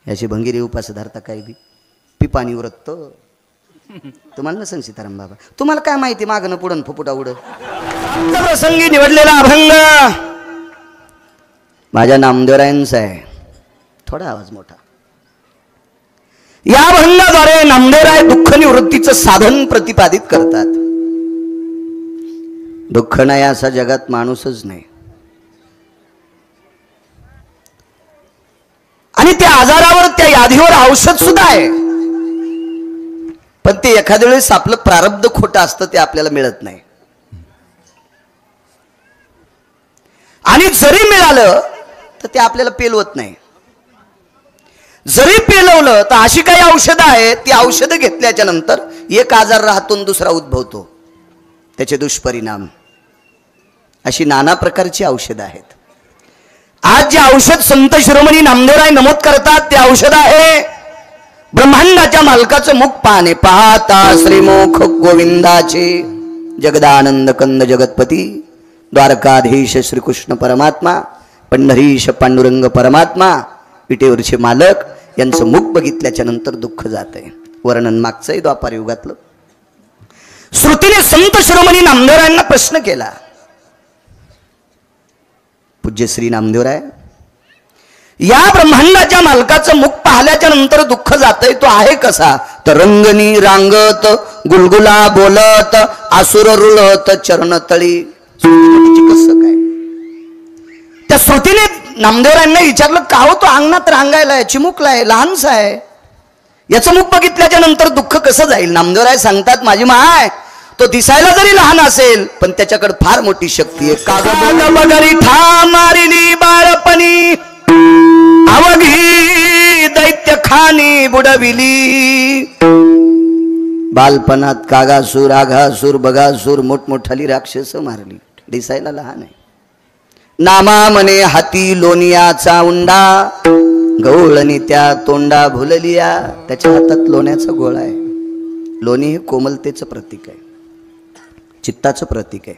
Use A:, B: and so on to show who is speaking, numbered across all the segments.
A: याची भंगिरी उपास धरता काय बी पिपाणी उरत तुम्हाला नसेल सीताराम बाबा, तुम्हाला काय माहिती मागणं पुढं फुफुटा उड प्रसंगी निवडलेला अभंग माझ्या नामदेवरायांचा आहे. थोडा आवाज मोठा. या अभंगाद्वारे नामदेवराय दुःख निवृत्तीचं साधन प्रतिपादित करतात. दुःख नाही असा जगात माणूसच नाही, आणि त्या आजारावर त्या यादीवर औषध सुद्धा आहे, पण ते एखाद्या वेळेस आपलं प्रारब्ध खोटं असतं ते आपल्याला मिळत नाही. आणि जरी मिळालं तर ते आपल्याला पेलवत नाही. जरी पेलवलं तर अशी काही औषधं आहेत, ती औषधं घेतल्याच्या नंतर एक आजार राहतून दुसरा उद्भवतो, त्याचे दुष्परिणाम. अशी नाना प्रकारची औषधं आहेत. आज जे औषध संत शिरोमणी नामदेवराय नमूद करतात ते औषध आहे ब्रह्मांडाच्या मालकाचं मुख पाहणे. पाहता श्रीमुख गोविंदाचे जगदानंद कंद जगतपती द्वारकाधीश श्रीकृष्ण परमात्मा पंढरीश पांडुरंग परमात्मा विटेवरचे मालक यांचं मुख बघितल्याच्या नंतर दुःख जात आहे. वर्णन मागचंय द्वापार युगातलं. श्रुतीने संत शिरोमणी नामदेवरायांना प्रश्न केला. पूज्य श्री नामदेवराय, या ब्रह्मांडाच्या मालकाचं मुख पाहिल्याच्या नंतर दुःख जातंय, तो आहे कसा? तर रंगनी रांगत गुलगुला बोलत आसुर रुळत चरणतळी. कसं काय? त्या श्रुतीने नामदेवरायांना विचारलं, का हो तो अंगणात रांगायलाय, चिमुकलाय, लहानसा आहे, याचं मुख बघितल्याच्या नंतर दुःख कसं जाईल? नामदेवराय सांगतात, माझी माय तो दिसायला जरी लहान असेल पण त्याच्याकडे फार मोठी शक्ती आहे. कागद बगरी ठा मारिली बाळपणी अवघी दैत्य खानी बुडविली. बालपणात कागासूर आघासूर बगासूर मोठमोठाली राक्षस मारली. दिसायला लहान आहे. नामा म्हणे हाती लोनियाचा उंडा गवळणी त्या तोंडा भुललिया. त्याच्या हातात लोण्याचा गोळा आहे. लोणी हे कोमलतेचं प्रतीक आहे, चित्ताचं प्रतीक आहे.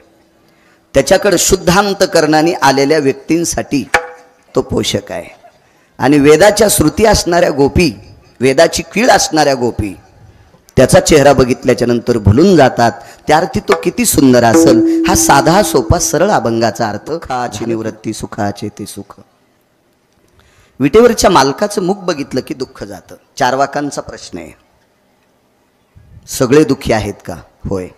A: त्याच्याकडे शुद्धांतकरणाने आलेल्या व्यक्तींसाठी तो पोषक आहे. आणि वेदाच्या श्रुती असणाऱ्या गोपी, वेदाची कीळ असणाऱ्या गोपी त्याचा चेहरा बघितल्याच्या नंतर भुलून जातात. त्या अर्थी तो किती सुंदर असेल. हा साधा सोपा सरळ अभंगाचा अर्थ. खाची निवृत्ती सुखाचे ते सुख. विटेवरच्या मालकाचं मुख बघितलं की दुःख जातं. चारवाकांचा प्रश्न आहे, सगळे दुःखी आहेत का? होय.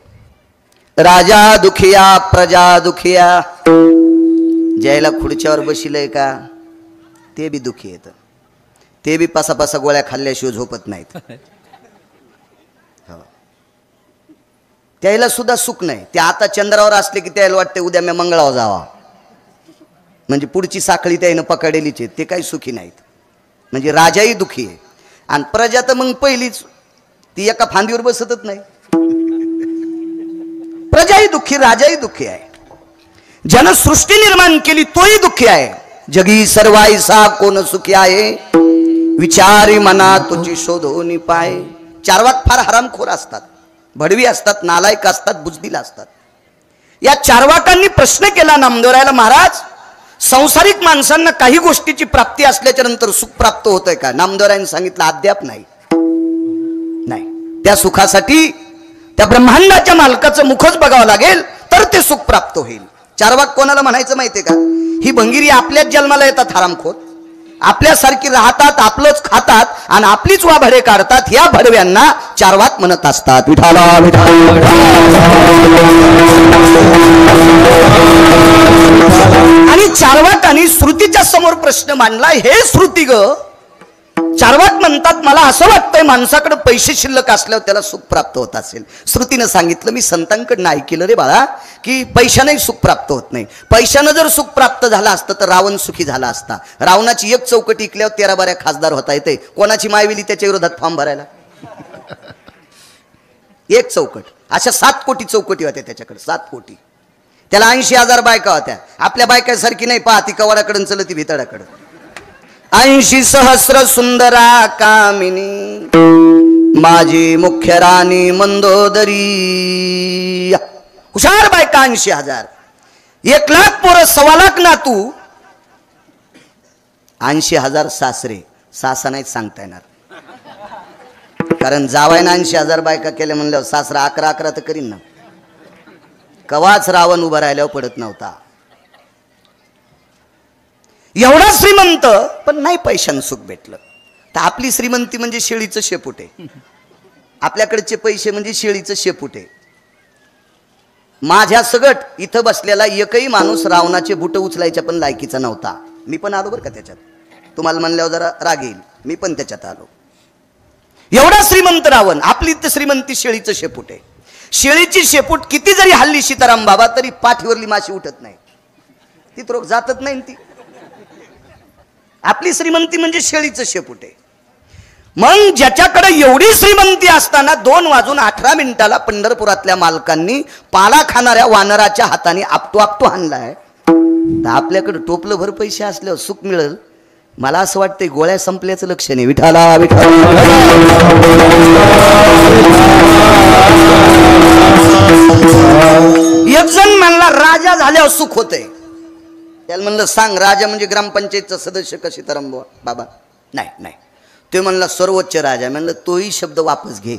A: राजा दुखिया प्रजा दुखिया. ज्याला खुर्च्यावर बशिलय का ते बी दुखी येतं. ते बी पासा गोळ्या खाल्ल्याशिवाय झोपत नाहीत. त्याला सुद्धा सुख नाही. ते आता चंद्रावर असले की त्याला वाटते उद्या मी मंगळावर जावा, म्हणजे पुढची साखळी त्यानं पकडलेलीच आहे. ते काही सुखी नाहीत. म्हणजे राजाही दुखी आहे आणि प्रजा तर मग पहिलीच ती एका फांदीवर बसतच नाही. प्रजाही दुःखी, राजाही दुःखी आहे. ज्यानं सृष्टी निर्माण केली तोही दुःखी आहे. जगी सर्वाईसा कोण सुखी आहे, विचारी मना तुझी शोधोनी पाय. चारवाक फार हरामखोर असतात, भडवी असतात, नालायक असतात, बुजदिल असतात. या चारवाकांनी प्रश्न केला नामदेवरायला, महाराज संसारिक माणसांना काही गोष्टीची प्राप्ती असल्याच्या नंतर सुख प्राप्त होतंय का? नामदेवरायांनी सांगितलं, अद्याप नाही. त्या सुखासाठी त्या ब्रह्मांडाच्या मालकाचं मुखच बघावं लागेल तर ते सुख प्राप्त होईल. चारवाक कोणाला म्हणायचं माहितीये का? ही भंगिरी आपल्याच जन्माला येतात हरामखोर, आपल्यासारखी राहतात, आपलंच खातात आणि आपलीच वाभडे काढतात. या भडव्यांना चारवाक म्हणत असतात. विठाला आणि चारवाकांनी श्रुतीच्या समोर प्रश्न मांडला. हे श्रुती ग, चारवाक म्हणतात मला असं वाटतंय माणसाकडे पैसे शिल्लक असल्यावर त्याला सुख प्राप्त होत असेल. श्रुतीनं सांगितलं, मी संतांकडनं ऐकलं रे बाळा की पैशाने सुख प्राप्त होत नाही. पैशानं जर सुख प्राप्त झालं असतं तर रावण सुखी झाला असता. रावणाची एक चौकट इकल्यावर 13 बाऱ्या खासदार होता येते. कोणाची मायविली त्याच्या विरोधात फॉर्म भरायला? एक चौकट. अशा 7 कोटी चौकटी होत्या त्याच्याकडे, 7 कोटी. त्याला 80,000 बायका होत्या. आपल्या बायकासारखी नाही, पाहती कवाडाकडून चलती भितडाकडं. 80 सहस्र सुंदरा कामिनी माझी मुख्य राणी मंदोदरी. हुशार बायका 80,000. 1,00,000 पोरं, 1,25,000 नातू, 80,000 सासरे. सासा नाहीच सांगता येणार, कारण जावायना 80,000 बायका केल्या म्हणल्यावर सासरा 11 तर करीन ना. कवाच रावण उभा राहिल्यावर पडत नव्हता. एवढा श्रीमंत पण नाही पैशानं सुख भेटलं. तर आपली श्रीमंती म्हणजे शेळीचं शेपूट आहे, आपल्याकडचे पैसे म्हणजे शेळीचं शेपूट आहे. माझ्या सगट इथं बसलेला एकही माणूस रावणाचे बुट उचलायच्या पण लायकीचा नव्हता. मी पण आलो बरं का त्याच्यात, तुम्हाला म्हणल्यावर जरा राग येईल, मी पण त्याच्यात आलो. एवढा श्रीमंत रावण, आपली तर श्रीमंती शेळीचं शेपूट आहे. शेळीची शेपूट किती जरी हल्ली सीताराम बाबा तरी पाठीवरली माशी उठत नाही, ती तर जातच नाही ती. आपली श्रीमंती म्हणजे शेळीचं शेपूट आहे. मग ज्याच्याकडे एवढी श्रीमंती असताना 2:18 पंढरपुरातल्या मालकांनी पाला खाणाऱ्या वानराच्या हाताने आपटू आपटू आणलाय, तर आपल्याकडे टोपलं भर पैसे असल्यावर सुख मिळेल. मला असं वाटतंय गोळ्या संपल्याचं लक्षण आहे. विठाला विठाला. एक जण म्हणला राजा झाल्यावर सुख होतंय. त्याला म्हणलं सांग राजा म्हणजे ग्रामपंचायतचा सदस्य का सीताराम बाबा? नाही नाही. ते म्हणला सर्वोच्च राजा. म्हणलं तोही शब्द वापस घे.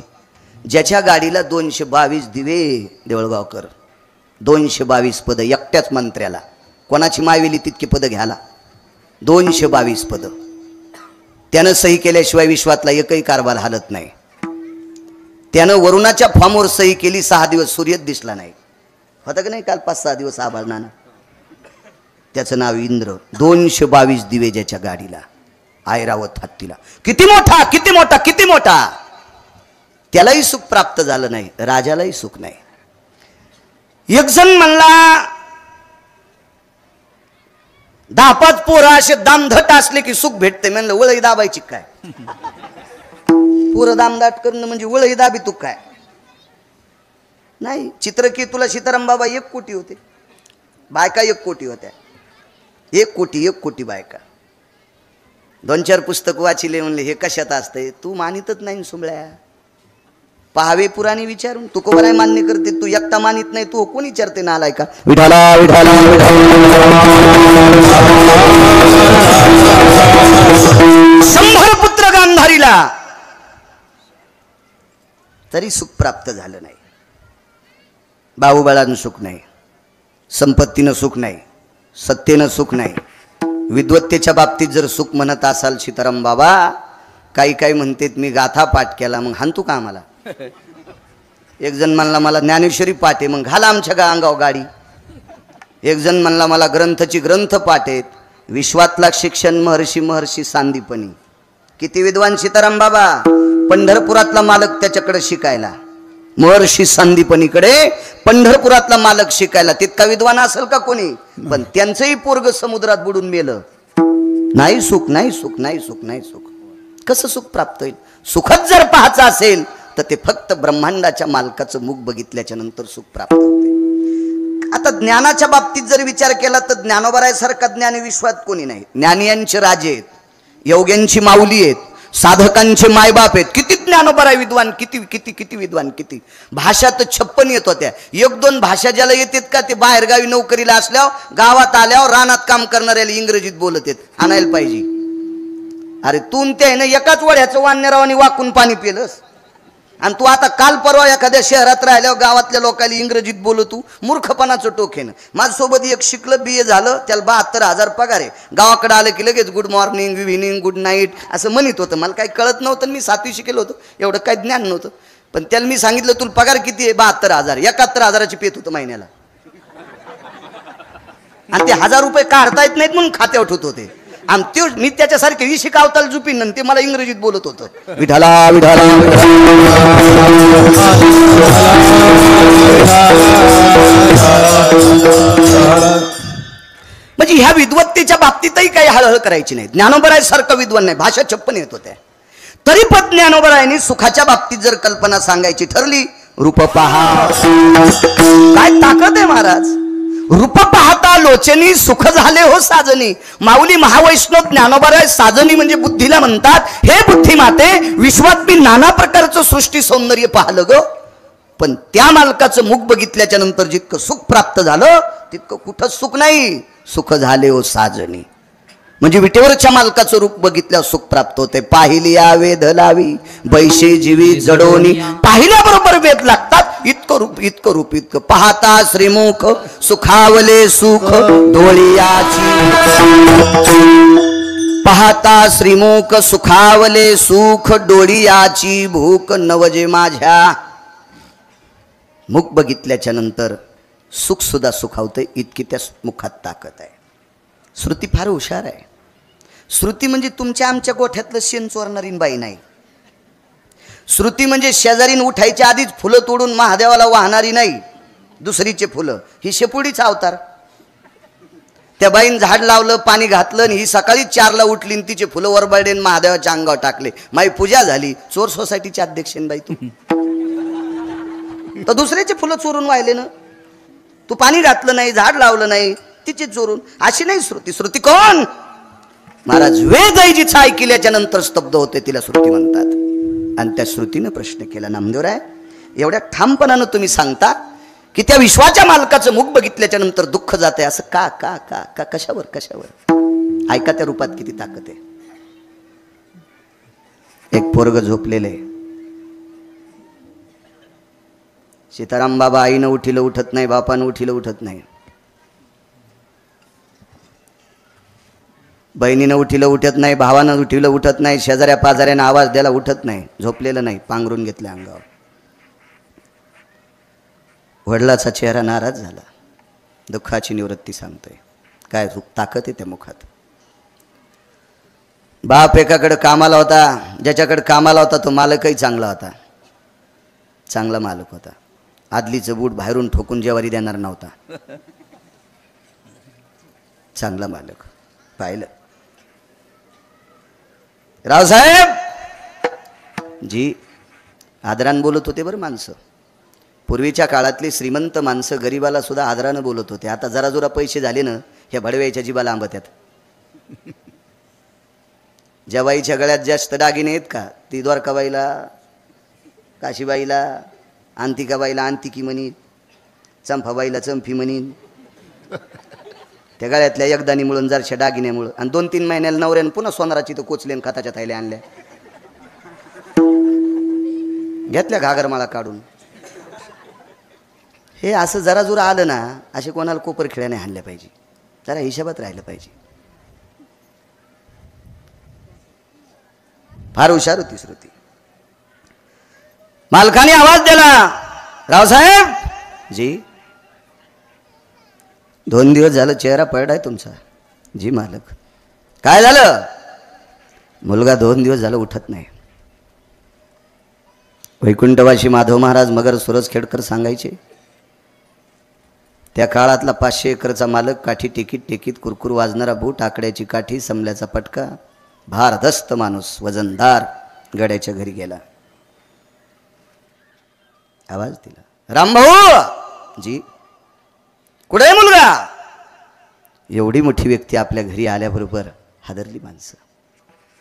A: ज्याच्या गाडीला 222 दिवे देवळगावकर, 222 पद एकट्याच मंत्र्याला, कोणाची मायवेली तितकी पद घ्याला, 222 पद. त्यानं सही केल्याशिवाय विश्वातला एकही कारभार हालत नाही. त्यानं वरुणाच्या फॉर्मवर सही केली, 6 दिवस सूर्यच दिसला नाही. होतं का नाही काल 5-6 दिवस आभाळ नाना. त्याचं नाव इंद्र. 222 दिवे ज्याच्या गाडीला, ऐरावत हत्तीला. किती मोठा किती मोठा किती मोठा. त्यालाही सुख प्राप्त झालं नाही, राजालाही सुख नाही. एक जण म्हणला 10-5 पोरं असे दामधट असले की सुख भेटते. म्हणलं वळही दाबायची काय? पोरं दामदाट करणं म्हणजे वळही दाबी तू काय? नाही. चित्रकेतूला सीताराम बाबा 1 कोटी होते, बायका 1 कोटी होत्या. 1 कोटी बायका. 2-4 पुस्तक वाचिले. म्हणले हे कशात असतंय? तू मानितच नाही सुमळ्या. पहावे पुराणी विचारून. तू कोण आहे मान्य करते? तू एकटा मानित नाही, तू कोण विचारते ना आलाय का? विठाला विठाला. 100 पुत्र गांधारीला तरी सुख प्राप्त झालं नाही. बाहुबळानं सुख नाही, संपत्तीनं सुख नाही, सत्तेनं सुख नाही. विद्वत्तेच्या बाबतीत जर सुख म्हणत असाल सीताराम बाबा, काही काही म्हणतात मी गाथा पाठ केला, मग हाणतू का आम्हाला? एक जण म्हणला मला ज्ञानेश्वरी पाठ आहे, मग घाला आमच्या अंगावर गाडी. एक जण म्हणला मला ग्रंथ पाठ आहेत. विश्वातला शिक्षण महर्षी सांदीपनी. किती विद्वान सीताराम बाबा. पंढरपुरातला मालक त्याच्याकडे शिकायला, महर्षी सांदीपनीकडे पंढरपुरातला मालक शिकायला. तितका विद्वान असेल का कोणी? पण त्यांचंही पोरग समुद्रात बुडून मेलं. नाही सुख नाही सुख नाही सुख नाही सुख. कसं सुख प्राप्त होईल? सुखच जर पाहायचं असेल तर ते फक्त ब्रह्मांडाच्या मालकाचं मुख बघितल्याच्या नंतर सुख प्राप्त होते. आता ज्ञानाच्या बाबतीत जर विचार केला तर ज्ञानोबरायासारखा ज्ञानी विश्वात कोणी नाही. ज्ञानियांचे राजे आहेत, योग्यांची माऊली आहेत, साधकांचे मायबाप आहेत. किती ज्ञानोबराय विद्वान, किती किती किती विद्वान, किती. भाषा तर 56 येत होत्या. 1-2 भाषा ज्याला येतात का ते बाहेरगावी नोकरीला असल्यावर, गावात आल्यावर रानात काम करणाऱ्याला इंग्रजीत बोलत आहेत. आणायला पाहिजे. अरे तू त्याने एकाच वड्याचं वान्यरावानी वाकून पाणी पिलंस, आणि तू आता काल परवा एखाद्या शहरात राहिल्यावर गावातल्या लोकांना इंग्रजीत बोलतो. मूर्खपणाचं टोकेनं. माझ्यासोबत एक शिकलं, BA झालं, त्याला 72,000 पगार आहे. गावाकडे आलं की लगेच good morning, evening, good night असं म्हणत होतं. मला काही कळत नव्हतं, मी 7वी शिकेलं होतं, एवढं काही ज्ञान नव्हतं. पण त्याला मी सांगितलं तुला पगार किती आहे? 72,000. 71,000ची पेत होतं महिन्याला. आणि ते 1000 रुपये काढता येत नाहीत म्हणून खात्यावर ठेवत होते. आणि ते मी त्याच्यासारखे 20 कावताल जुपीन, ते मला इंग्रजीत बोलत होतं. विठाला विठाला. म्हणजे ह्या विद्वत्तेच्या बाबतीतही काही हळहळ करायची नाही. ज्ञानोबरायासारखं विद्वान नाही. भाषा 56 येत होत्या. तरी पण ज्ञानोबरायांनी सुखाच्या बाबतीत जर कल्पना सांगायची ठरली, रूप पहा. काय ताकद आहे महाराज. रूप पाहता लोचनी सुख झाले हो साजनी. माऊली महावैष्णव ज्ञानोबराय साजनी म्हणजे बुद्धीला म्हणतात, हे बुद्धिमाते विश्वात मी नाना प्रकारचं सृष्टी सौंदर्य पाहिलं ग, पण त्या मालकाचं मुख बघितल्याच्या नंतर जितकं सुख प्राप्त झालं तितकं कुठंच सुख नाही. सुख झाले हो साजनी. म्हणजे विटेवरच्या मालकाचं रूप बघितल्यावर सुख प्राप्त होते. पाहिली वेद लावी बैशे जीवी जडोनी, पाहिल्याबरोबर वेद लागतात. इतकं रूप इतकं रूप इतकं. पाहता श्रीमुख सुखावले सुख डोळियाची, पाहता श्रीमुख सुखावले सुख डोळियाची भूक नवजे माझ्या. मुख बघितल्याच्या नंतर सुख सुद्धा सुखावते, इतकी त्या मुखात ताकद आहे. श्रुती फार हुशार आहे. श्रुती म्हणजे तुमच्या आमच्या गोठ्यातलं शेण चोरणारी बाई नाही. श्रुती म्हणजे शेजारीन उठायच्या आधीच फुलं तोडून महादेवाला वाहणारी नाही, दुसरीचे फुलं. ही शेपुडीचा अवतार. त्या बाईन झाड लावलं, पाणी घातलं, आणि ही सकाळी 4ला उठली आणि तिचे फुलं वरबाडे महादेवाच्या अंगावर टाकले. माई पूजा झाली. चोर सोसायटीची अध्यक्षेन बाई तू. तर दुसऱ्याचे फुलं चोरून वाहिले ना. तू पाणी घातलं नाही, झाड लावलं नाही, तिचे चोरून. अशी नाही श्रुती. श्रुती कोण? महाराज वेदईजीचा ऐकल्याच्या नंतर स्तब्ध होते, तिला श्रुती म्हणतात. आणि त्या श्रुतीनं प्रश्न केला, नामदेवराय एवढ्या ठामपणानं तुम्ही सांगता की त्या विश्वाच्या मालकाचं मुख बघितल्याच्या नंतर दुःख जाते, असं का का का का कशावर कशावर? ऐका त्या रूपात किती ताकद आहे. एक पोरग झोपलेले. सीताराम बाबा आईनं उठिलं उठत नाही, बापानं उठिलं उठत नाही, बहिणीनं उठिलं उठत नाही, भावानं उठिलं उठत नाही, शेजाऱ्या पाजाऱ्यानं आवाज द्यायला उठत नाही, झोपलेलं नाही, पांघरून घेतलं अंगावर. वडिलाचा चेहरा नाराज झाला. दुःखाची निवृत्ती सांगतोय. काय ताकद आहे त्या मुखात. बाप एकाकडे कामाला होता, ज्याच्याकडे कामाला होता तो मालकही चांगला होता, चांगला मालक होता. आदलीचं बूट बाहेरून ठोकून जेवारी देणार नव्हता, चांगला मालक. पाहिलं रावसाहेब जी आदरानं बोलत होते बरं माणसं. पूर्वीच्या काळातली श्रीमंत माणसं गरीबाला सुद्धा आदरानं बोलत होते. आता जरा जरा पैसे झाले ना, ह्या भडव्याच्या जीबाला आंबत आहेत. ज्या बाईच्या गळ्यात जास्त दागिने आहेत का, ती द्वारकाबाईला, काशीबाईला, अंतिकाबाईला अंतिकी म्हणीन, चंपाबाईला चंपी म्हणीन. त्या गळ्यातल्या एकदानी मिळून जरशा दागिन्यामुळं, आणि 2-3 महिन्याला नवऱ्यानं पुन्हा सोनाराची तर कोचलेन खताच्या थैल्या आणल्या, घेतल्या घागरमाळा काढून. हे असं जरा जुरा आलं ना, असे कोणाला कोपर खेळ्याने हाणल्या पाहिजे, जरा हिशोबात राहिलं पाहिजे. फार हुशार होती श्रुती. मालकाने आवाज दिला, रावसाहेब जी 2 दिवस झालं चेहरा पडलाय तुमचा. जी मालक. काय झालं? मुलगा 2 दिवस झालं उठत नाही. वैकुंठवासी माधव महाराज मगर सुरजखेडकर सांगायचे, त्या काळातला 500 एकरचा मालक, काठी टेकीत टेकीत कुरकुर वाजणारा बूट, आकड्याची काठी, समल्याचा पटका, भारदस्त माणूस, वजनदार, गड्याच्या घरी गेला. आवाज दिला, रामभाऊ जी कुठे आहे मुलगा? एवढी मोठी व्यक्ती आपल्या घरी आल्याबरोबर हादरली माणसं.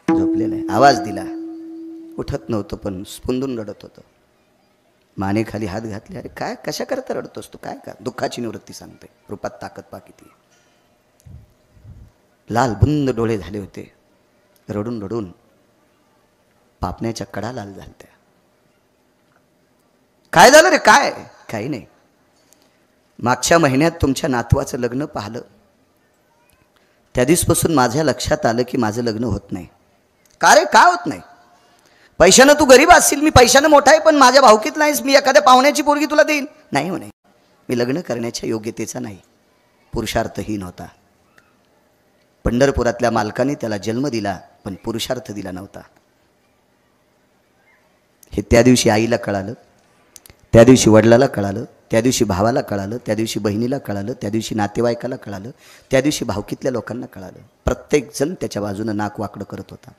A: झोपलेलं आहे. आवाज दिला, उठत नव्हतं पण स्पंदून रडत होतं. माने खाली हात घातले. अरे काय, कशा करता रडतोस तू? काय का? दुःखाची निवृत्ती सांगते. रूपात ताकद पा किती. लाल बुंद डोळे झाले होते. रडून रडून पापण्याच्या कडा लाल झालत्या. काय झालं रे? काय? काही नाही. मागच्या महिन्यात तुमच्या नातवाचं लग्न पाहिलं. त्या दिवसपासून माझ्या लक्षात आलं की माझं लग्न होत नाही. का रे? का होत नाही? पैशानं तू गरीब असशील, मी पैशानं मोठा आहे, पण माझ्या भावकीत नाहीस. मी एखाद्या पाहुण्याची पोरगी तुला देईन. नाही म्हणे, मी लग्न करण्याच्या योग्यतेचा नाही, पुरुषार्थहीन होता. पंढरपुरातल्या मालकाने त्याला जन्म दिला पण पुरुषार्थ दिला नव्हता. हे त्या दिवशी आईला कळालं, त्या दिवशी वडिलाला कळालं, त्या दिवशी भावाला कळालं, त्या दिवशी बहिणीला कळालं, त्या दिवशी नातेवाईकाला कळालं, त्या दिवशी भावकीतल्या लोकांना कळालं. प्रत्येकजण त्याच्या बाजूनं नाक वाकडं करत होता.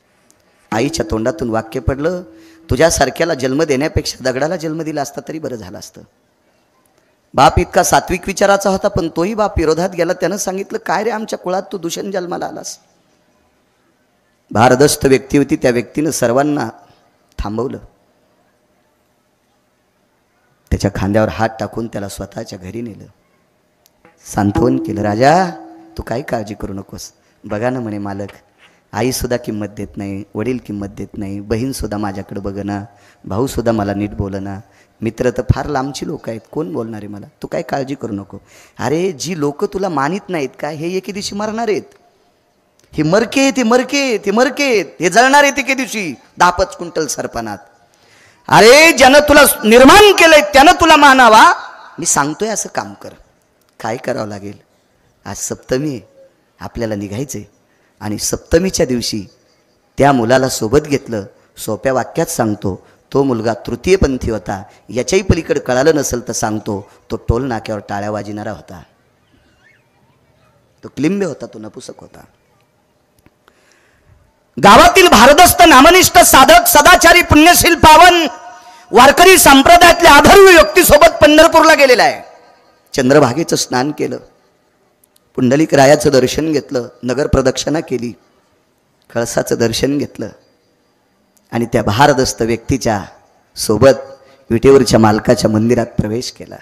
A: आईच्या तोंडातून वाक्य पडलं, तुझ्यासारख्याला जन्म देण्यापेक्षा दगडाला जन्म दिला असता तरी बरं झालं असतं. बाप इतका सात्विक विचाराचा होता, पण तोही बाप विरोधात गेला. त्यानं सांगितलं, काय रे, आमच्या कुळात तू दूषण जन्माला आलास. भारदस्त व्यक्ती होती, त्या व्यक्तीनं सर्वांना थांबवलं. त्याच्या खांद्यावर हात टाकून त्याला स्वतःच्या घरी नेलं. सांत्वन केलं, राजा तू काही काळजी करू नकोस, बघा ना म्हणे मालक, आईसुद्धा किंमत देत नाही, वडील किंमत देत नाही, बहीणसुद्धा माझ्याकडे बघना, भाऊसुद्धा मला नीट बोलना, मित्र तर फार लांबची लोक आहेत, कोण बोलणार आहे मला, तू काय काळजी करू नको. अरे जी लोक तुला मानित नाहीत का, हे एके दिवशी मरणार आहेत. हे मरके ते मरके ते मरके हे जळणार आहे एके दिवशी 10-5 क्विंटल सरपणात. अरे ज्यानं तुला निर्माण केलंय त्यानं तुला मानावा. मी सांगतोय असं काम कर. काय करावं लागेल, आज सप्तमी आहे, आपल्याला निघायचंय. आणि सप्तमीच्या दिवशी त्या मुलाला सोबत घेतलं. सोप्या वाक्यात सांगतो, तो मुलगा तृतीयपंथी होता. याच्याही पलीकडे कळालं नसेल तर सांगतो, तो टोल नाक्यावर टाळ्या वाजविणारा होता. तो क्लिंबे होता, तो नपुसक होता. गावातील भारदस्त नामनिष्ठ साधक सदाचारी पुण्यशील पावन वारकरी संप्रदायातले आदर्श व्यक्तीसोबत पंढरपूरला गेलेला आहे. चंद्रभागेचं स्नान केलं, पुंडलिक रायाचं दर्शन घेतलं, नगर प्रदक्षिणा केली, कळसाचं दर्शन घेतलं आणि त्या भारदस्त व्यक्तीच्या सोबत विटेवरच्या मालकाच्या मंदिरात प्रवेश केला.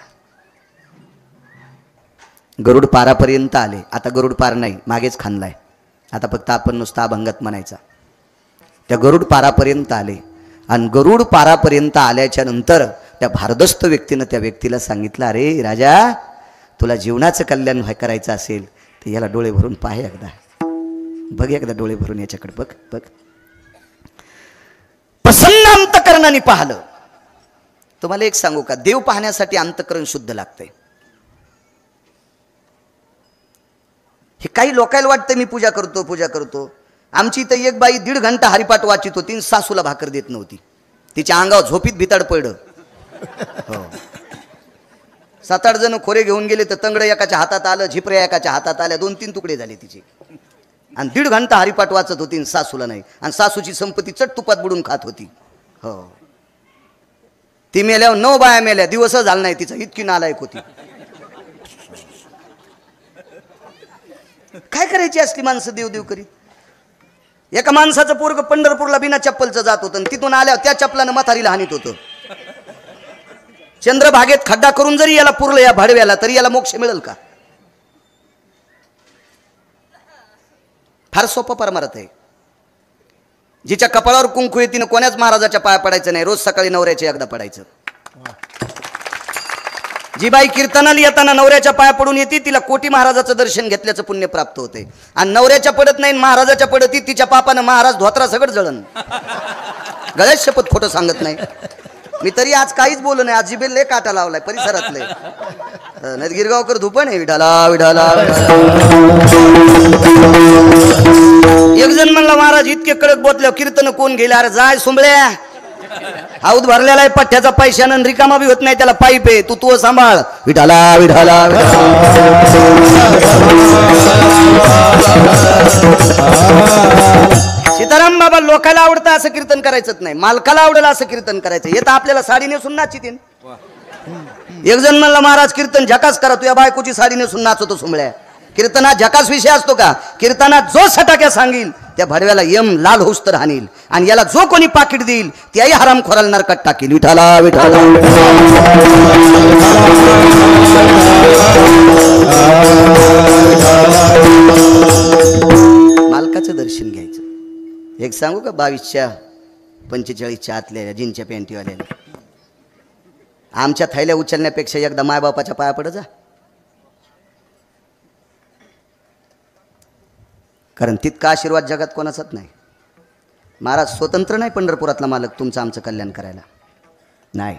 A: गरुड पारापर्यंत आले. आता गरुड पार नाही, मागेच खांदलाय. आता फक्त आपण नुसता अभंगात म्हणायचा. त्या गरुड पारापर्यंत आले आणि गरुड पारापर्यंत आल्याच्या नंतर त्या भारदस्त व्यक्तीनं त्या व्यक्तीला सांगितलं, अरे राजा, तुला जीवनाचं कल्याण करायचं असेल तर याला डोळे भरून पाहे एकदा, बघ एकदा डोळे भरून याच्याकडे बघ बघ. प्रसन्न अंतकरणाने पाहिलं. तुम्हाला एक सांगू का, देव पाहण्यासाठी अंतकरण शुद्ध लागतंय. हे काही लोकायला वाटतं मी पूजा करतो पूजा करतो. आमची इथं एक बाई 1.5 घंटा हरिपाठ वाचित होती, सासूला भाकर देत नव्हती. तिच्या अंगावर झोपीत भिताड पडलं. हो, 7-8 जण खोरे घेऊन गेले तर तंगड एकाच्या हातात आलं, झिपऱ्या एकाच्या हातात आल्या, 2-3 तुकडे झाले तिचे. आणि 1.5 घंटा हरिपाठ वाचत होती, सासूला नाही. आणि सासूची संपत्ती चट तुपात बुडून खात होती. हो, ती मेल्यावर 9 बाया मेल्या, दिवस झाला नाही तिचा, इतकी नालायक होती. काय करायची असली माणसं देव करीत. एका माणसाचं पोरग पंढरपूरला बिना चप्पलचं जात होतं, तिथून आल्यावर त्या चप्पलानं म्हातारीला हानीत होतं. चंद्रभागेत खड्डा करून जरी याला पुरलं या भाडव्याला, तरी याला मोक्ष मिळेल का? फार सोपं परमार्थ आहे. जिच्या कपाळावर कुंकू आहे तिनं कोण्याच महाराजाच्या पाया पडायचं नाही, रोज सकाळी नवऱ्याच्या एकदा पडायचं. जी बाई कीर्तनाला येताना नवऱ्याच्या पाया पडून येते, तिला कोटी महाराजाचं दर्शन घेतल्याचं पुण्य प्राप्त होते. आणि नवऱ्याच्या पडत नाही, महाराजाच्या पडती, तिच्या पापानं महाराज धोत्रा सगळं जळण. गळ्यात शपथ, खोटं सांगत नाही मी. तरी आज काहीच बोलू नाही, आज जिबेल लय काटा लावलाय परिसरातले. नाही गिरगावकर धुपण आहे, विठाला विठाला. एक जण म्हणला, महाराज इतके कडक बोतल्या कीर्तन कोण गेले? अरे जाय सुंबळ्या, हाऊद भरलेला आहे पठ्ठ्याचा पैशानं, रिकामा बी होत नाही, त्याला पाईप आहे, तू सांभाळ. विठाला विठाला. सीताराम बाबा, लोकाला आवडतं असं कीर्तन करायचंच नाही, मालकाला आवडेल असं कीर्तन करायचं. येतं आपल्याला साडी नेसून नाचित. एक जण म्हणला, महाराज कीर्तन झकास करा, तुझ्या बायकोची साडी नेसून नाचतो सुंबळ्या. कीर्तनात झकास विषय असतो का? कीर्तनात जो सटाक्या सांगील त्या भडव्याला यम लाल होऊस तर हानील, आणि याला जो कोणी पाकिट देईल त्याही हराम खोराला नरकात टाकील. विठाला विठाला. मालकाचं दर्शन घ्यायचं. एक सांगू का, 22च्या 45च्या आतल्या जीनच्या पॅन्टीवाल्याला आमच्या थैल्या उचलण्यापेक्षा एकदा मायबापाच्या पाया पड जा. कारण तितका आशीर्वाद जगात कोणाचाच नाही. महाराज स्वतंत्र नाही पंढरपुरातला मालक तुमचं आमचं कल्याण करायला. नाही,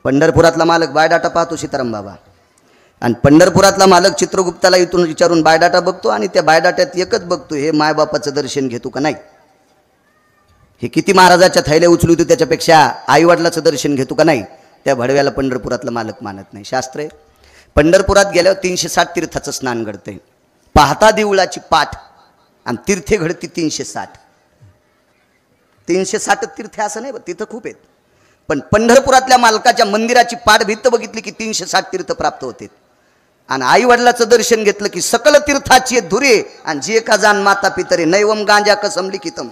A: पंढरपुरातला मालक बायोडाटा पाहतो सीताराम बाबा, आणि पंढरपुरातला मालक चित्रगुप्ताला इथून विचारून बायोडाटा बघतो, आणि त्या बायोडाट्यात एकच बघतो, हे मायबापाचं दर्शन घेतो का नाही. हे किती महाराजाच्या थैल्या उचलू तू त्याच्यापेक्षा आईवडिलाचं दर्शन घेतो का नाही. त्या भडव्याला पंढरपुरातला मालक मानत नाही. शास्त्र आहे, पंढरपुरात गेल्यावर 360 तीर्थाचं स्नान घडतंय. पाहता देवळाची पाठ आणि तीर्थे घडती 360. 360 तीर्थे असं नाही, तिथं खूप आहेत, पण पंढरपुरातल्या मालकाच्या मंदिराची पाठ भित्त बघितली की 360 तीर्थ प्राप्त होते. आणि आई वडिलाचं दर्शन घेतलं की सकल तीर्थाची धुरे, आणि जे का जाण माता पितरे नैवम गांजा कसम लिखितम.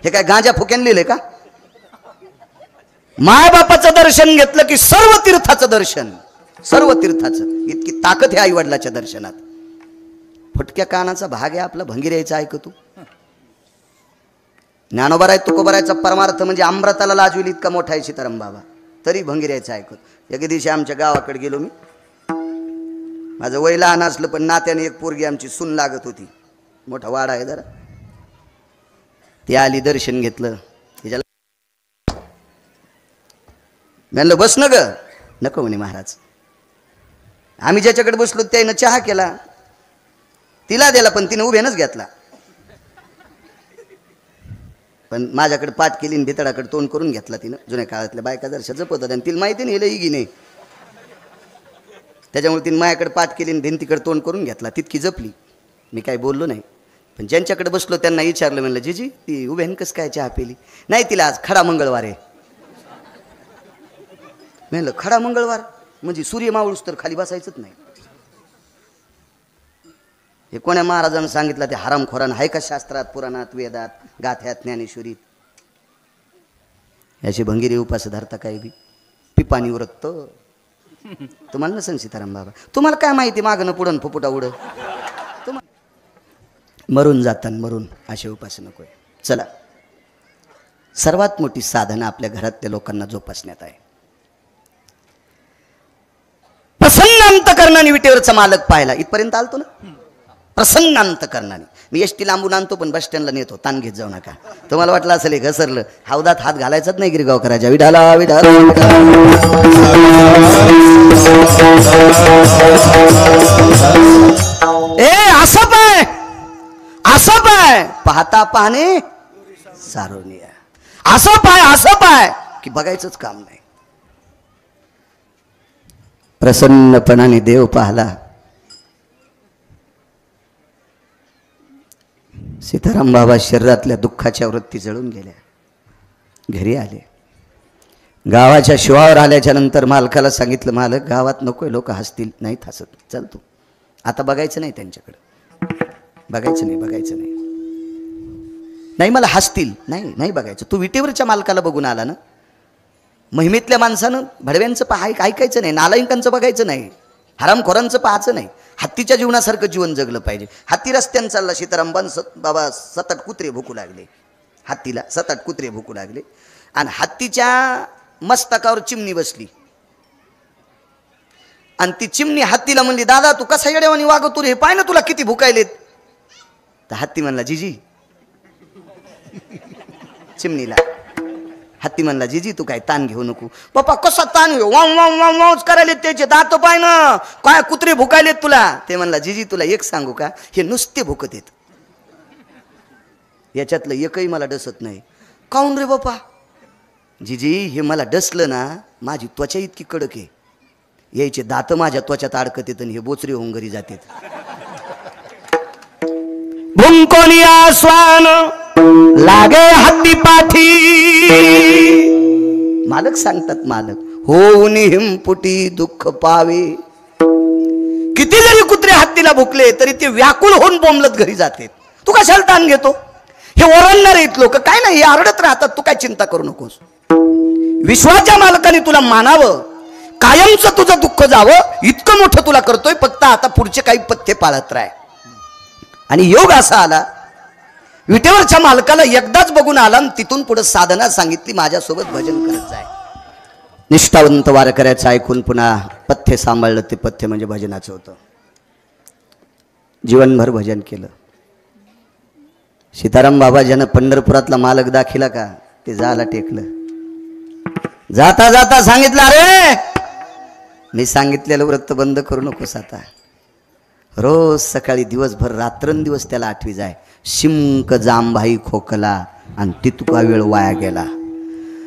A: हे काय गांजा फुक्यान लिहिले का? मायबापाचं दर्शन घेतलं की सर्व तीर्थाचं दर्शन, सर्व तीर्थाचं. इतकी ताकद आहे आई वडिलाच्या दर्शनात. फुटक्या कानाचा भाग आहे आपला, भंगिऱ्याचा ऐकतो. ज्ञानोबराय तुकोबरायचा परमार्थ म्हणजे अमृताला लाजविल इतका मोठा आहे सीताराम बाबा, तरी भंगिऱ्याचा ऐकतो. एके दिवशी आमच्या गावाकडे गेलो मी. माझं वय लहान असलं पण नात्याने एक पोरगी आमची सून लागत होती. मोठा वाडा आहे जरा. ती आली, दर्शन घेतलं. तिच्याला म्हणलं बस न ग. नको म्हणे महाराज. आम्ही ज्याच्याकडे बसलो त्यानं चहा केला, तिला दिला, पण तिने उभ्यानच घेतला. पण माझ्याकडे पाठ केली आणि भितडाकडे तोंड करून घेतला तिनं. जुन्या काळातल्या बायका जरशा जपत आणि तिला माहिती नाही इगी नाही, त्याच्यामुळे तिने माझ्याकडे पाठ केली आणि भिंतीकडे तोंड करून घेतला. तितकी जपली. मी काही बोललो नाही. पण ज्यांच्याकडे बसलो त्यांना विचारलं, म्हणलं जीजी ती उभ्यान कसं काय चहा पेली? नाही, तिला आज खडा मंगळवार आहे. म्हणलं खडा मंगळवार म्हणजे सूर्य मावळूस तर खाली बसायचंच नाही. हे कोण्या महाराजांना सांगितलं? ते हरामखोरान आहे का शास्त्रात, पुराणात, वेदात, गाथ्यात, ज्ञानेश्वरीत? याची भंगिरी उपास धरता काय बी पिपाणी उरकत. तुम्हाला नसेल सीताराम बाबा, तुम्हाला काय माहिती मागणं पुढं फुपुटा उड मरून जातात मरून. असे उपास नकोय. चला, सर्वात मोठी साधना आपल्या घरातल्या लोकांना जोपासण्यात आहे. प्रसन्न अंतकरणाने विटेवरचा मालक पाहिला. इथपर्यंत आलतो ना. प्रसन्न अंतकरणाने. मी एसटी लांबून आणतो पण बस स्टँडला नेतो. ताण घेत जाऊ नका. तुम्हाला वाटलं असेल घसरलं, हौदात हात घालायचाच नाही गिरगावकराच्या. विठाला विठाला. ए असं पाय, असं पाय, पाहता पाहणे सारोनी. असं पाय, असं पाय की बघायचंच काम नाही. प्रसन्नपणाने देव पाहला. सीताराम बाबा शरीरातल्या दुःखाच्या वृत्ती जळून गेल्या. घरी आले. गावाच्या शिवावर आल्याच्या नंतर मालकाला सांगितलं, मालक गावात नकोय, लोक हसतील. नाही हसत, चल तू आता. बघायचं नाही त्यांच्याकडं, बघायचं नाही, बघायचं नाही. नाही मला हसतील. नाही नाही बघायचं. तू विटेवरच्या मालकाला बघून आला ना. महिमेतल्या माणसानं भडव्यांचं ऐकायचं नाही, नालायकांचं बघायचं नाही, हरामखोरांचं पाहायचं नाही. हत्तीच्या जीवनासारखं जीवन जगलं पाहिजे. हत्ती रस्त्यानं चालला. सीताराम बाबा 7-8 कुत्रे भुकू लागले. हत्तीला 7-8 कुत्रे भुकू लागले आणि हत्तीच्या मस्तकावर चिमणी बसली आणि ती चिमणी हत्तीला म्हणली, दादा तू कसा येड्यावानी वागतो रे, पाय ना तुला किती भुकायलेत. तर हत्ती म्हणला, जीजी. चिमणीला हत्ती म्हणला, जीजी तू काय ताण घेऊ नको. बाप्पा कसा ताण घेऊ, वाव वाव वाव वावच करायलेत त्याचे दात पाय ना, काय कुत्रे भुकायलेत तुला. ते म्हणला, जीजी तुला एक सांगू का, हे नुसते भुकत आहेत, याच्यातलं एकही मला डसत नाही. काऊन रे बाप्पा? जीजी हे मला डसलं ना, माझी त्वचा इतकी कडक आहे, यायचे दात माझ्या त्वचात अडकत येत आणि हे बोचरे होऊन घरी जातात. भुंकोनिया स्वान लागे हत्ती पाठी. मालक सांगतात, मालक होऊन हिमपुटी दुःख पावे. किती जरी कुत्रे हत्तीला भुकले तरी ते व्याकुळ होऊन बोंबलत घरी जाते. तू कशाला ताण घेतो? हे ओरडणार आहेत लोक, काय नाही, हे आरडत राहतात, तू काय चिंता करू नकोस. विश्वाच्या मालकाने तुला मानावं, कायमचं तुझं दुःख जावं इतकं मोठं तुला करतोय. फक्त आता पुढचे काही पथ्य पाळत राह. आणि योग असा आला, विटेवरच्या मालकाला एकदाच बघून आला आणि तिथून पुढे साधना सांगितली, माझ्यासोबत भजन करत जाय. निष्ठावंत वारकऱ्याचं ऐकून पुन्हा पथ्य सांभाळलं. ते पथ्य म्हणजे भजनाचं होतं. जीवनभर भजन केलं. सीताराम बाबा ज्यानं पंढरपुरातला मालक दाखिला का, ते जायला टेकलं. जाता जाता सांगितलं, अरे मी सांगितलेलं व्रत बंद करू नकोस. आता रोज सकाळी दिवसभर रात्रंदिवस त्याला आठवी जाय. शिंक जांभाई खोकला आणि तितका वेळ वाया गेला.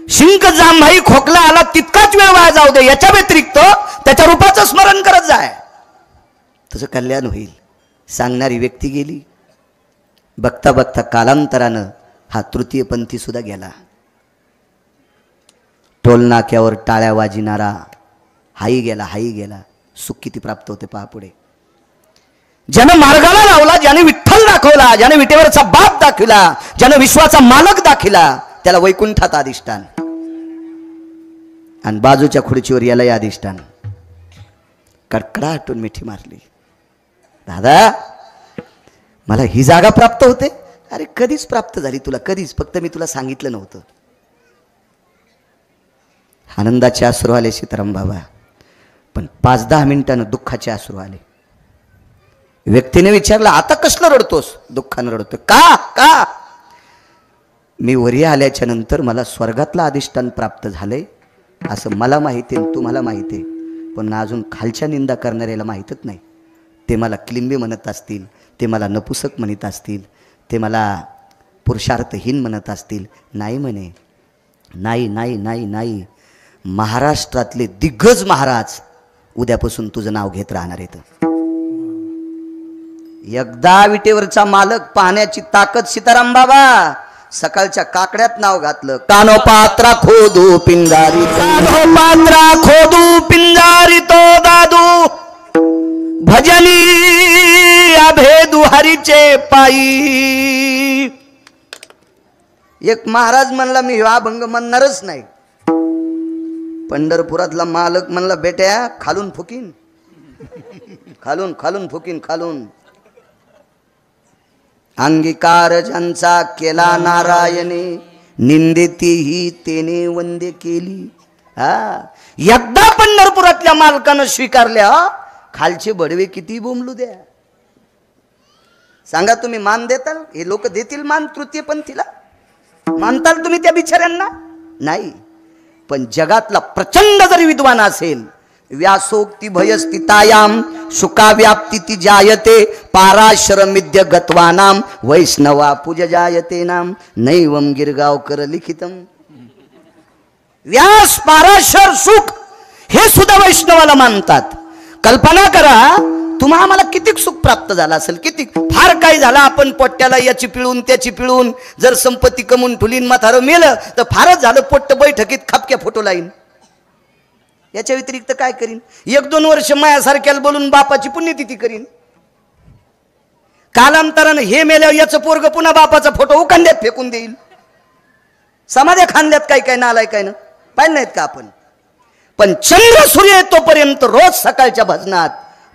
A: शिंक जांभाई खोकला आला तितकाच वेळ वाया जाऊ दे, याच्या व्यतिरिक्त त्याच्या रूपाचं स्मरण करत जाय, तुझं कल्याण होईल. सांगणारी व्यक्ती गेली. बघता बघता कालांतरानं हा तृतीय पंथी सुद्धा गेला. टोलनाक्यावर टाळ्या वाजिणारा हाही गेला, हाही गेला. सुख किती प्राप्त होते पहा पुढे. ज्यानं मार्गाला लावला, ज्याने विठ्ठल दाखवला, ज्याने विटेवरचा बाप दाखविला, ज्याने विश्वाचा मालक दाखविला, त्याला वैकुंठात अधिष्ठान आणि बाजूच्या खुर्चीवर यालाही अधिष्ठान. कडकडाटून मिठी मारली. दादा मला ही जागा प्राप्त होते. अरे कधीच प्राप्त झाली तुला, कधीच, फक्त मी तुला सांगितलं नव्हतं. आनंदाचे अश्रू आले सीताराम बाबा, पण 5-10 मिनिटानं दुःखाचे अश्रू आले. व्यक्तीने विचारलं, आता कसलं रडतोस? दुःखानं रडतो. का का? मी वरी आल्याच्या नंतर मला स्वर्गातलं अधिष्ठान प्राप्त झालंय असं मला माहिती आहे, तुम्हाला माहिती आहे, पण अजून खालच्या निंदा करणाऱ्याला माहीतच नाही. ते मला क्लिंबी म्हणत असतील, ते मला नपुसक म्हणत असतील, ते मला पुरुषार्थहीन म्हणत असतील. नाही म्हणे, नाही नाही नाही नाही. महाराष्ट्रातले दिग्गज महाराज उद्यापासून तुझं नाव घेत राहणार आहेत. एकदा विटेवरचा मालक पाहण्याची ताकद सीताराम बाबा. सकाळच्या काकड्यात नाव घातलं. कानो पात्रा खोदू पिंजारी, कानो पात्रा खोदू पिंजारी तो दादू, भजनी अभेदू हरीचे पायी. एक महाराज म्हणला, मी हा अभंग म्हणणारच नाही. पंढरपुरातला मालक म्हणला, बेट्या खालून फुकीन, खालून खालून फुकीन, खालून. अंगीकार ज्यांचा केला नारायणे, निंदेतीही तेने वंदे केली. हा, एकदा पंढरपुरातल्या मालकानं स्वीकारल्या, खालचे बडवे किती बोंबलू द्या. सांगा तुम्ही मान देताल? हे लोक देतील मान तृतीय पंथीला? मानताल तुम्ही त्या बिचाऱ्यांना? नाही. पण जगातला प्रचंड जरी विद्वान असेल, व्यासोक्ती भयस्थितायाम शुकाव्याप्ती ती जायते, पाराशरमिद्य गत्वानाम वैष्णवा पूज जायते नाम, नैवम गिरगावकर लिखितम. व्यास, पाराशर, सुख हे सुद्धा वैष्णवाला मानतात. कल्पना करा, तुम्हा आम्हाला किती सुख प्राप्त झालं असेल, किती फार काय झालं. आपण पोट्ट्याला याची पिळून त्याची पिळून जर संपत्ती कमवून ठुलीन म्हातारं मेलं तर फारच झालं. पोट्ट बैठकीत खापक्या फोटो लाईन. याच्या व्यतिरिक्त काय करीन? 1-2 वर्ष मायासारख्याला बोलून बापाची पुण्यतिथी करीन. कालांतरानं हे मेल्यावर याचं पोरग पुन्हा बापाचा फोटो उखांद्यात फेकून देईल. समाध्या खांद्यात काय काय नालाय काय ना पाहिलं नाहीत का आपण? पण चंद्र सूर्य तोपर्यंत रोज सकाळच्या भजनात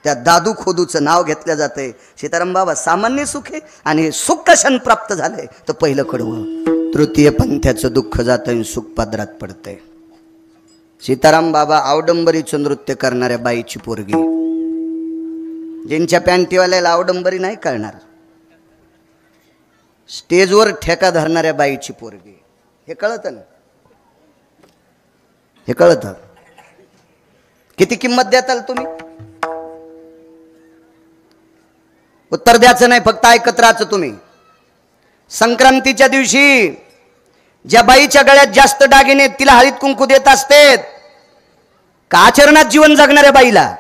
A: त्या दादू खोदूचं नाव घेतलं जातंय. सीताराम बाबा सामान्य सुख आहे, आणि हे सुख कशाने प्राप्त झालंय तर पहिलं कडवं. तृतीय पंथ्याचं दुःख जातंय, सुख पदरात पडतंय. सीताराम बाबा अवडंबरीचं नृत्य करणाऱ्या बाईची पोरगी. ज्यांच्या पॅन्टीवाल्याला अवडंबरी नाही कळणार, स्टेजवर ठेका धरणाऱ्या बाईची पोरगी. हे कळतं ना? हे कळतं? किती किंमत द्याल तुम्ही? उत्तर द्यायचं नाही, फक्त ऐकत राहायचं तुम्ही. संक्रांतीच्या दिवशी ज्या बाईच्या गळ्यात जास्त दागिने तिला हळीत कुंकू देत असते का आचरणात जीवन जगणाऱ्या बाईला?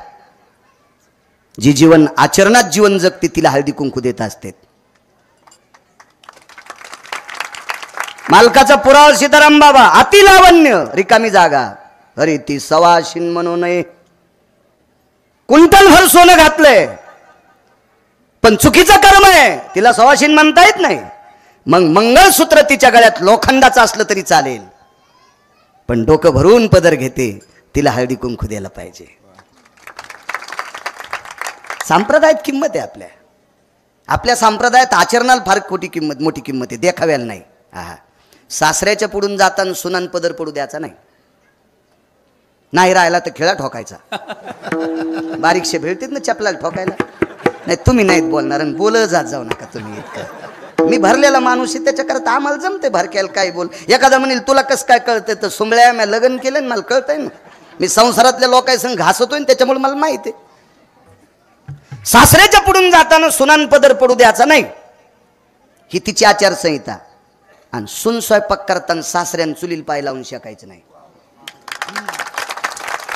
A: जी जीवन आचरणात जीवन जगते तिला हळदी कुंकू देत असते. मालकाचा पुरावा सीताराम बाबा. अति लावण्य, रिकामी जागा. अरे ती सवाशीन म्हणू नये. कुंटलभर सोनं घातलंय, पण चुकीचं कर्म आहे, तिला सवाशीन म्हणता येत नाही. मग मंगळसूत्र तिच्या गळ्यात लोखंडाचं असलं तरी चालेल, पण डोकं भरून पदर घेते, तिला हळदी कुंकू द्यायला पाहिजे. संप्रदायात किंमत आहे. आपल्या संप्रदायात आचरणाला फार मोठी किंमत आहे, देखाव्याला नाही. हा, सासऱ्याच्या पुढून जाताना सुनान पदर पडू द्यायचा नाही. नाही राहिला तर खेळा ठोकायचा. बारीकशे भेटतात ना चपलाला ठोकायला. नाही तुम्ही नाहीत बोलणार, आणि बोल जात जाऊ नका तुम्ही इतकं. मी भरलेला माणूस आहे, त्याच्याकरता आम्हाला जमते भरक्याला काय बोल. एखादा म्हणेल तुला कसं काय कळतंय, तर सुंबळ्या मी लग्न केलं मला कळतंय ना. मी संसारातल्या लोकांसंग घासतोय त्याच्यामुळे मला माहिती आहे. सासऱ्याच्या पुढून जाताना सुनान पदर पडू द्यायचा नाही, ही तिची आचारसंहिता. आणि सुन स्वयंपाक करताना सासऱ्यानं चुलीला पाय लावून शेकायचं नाही.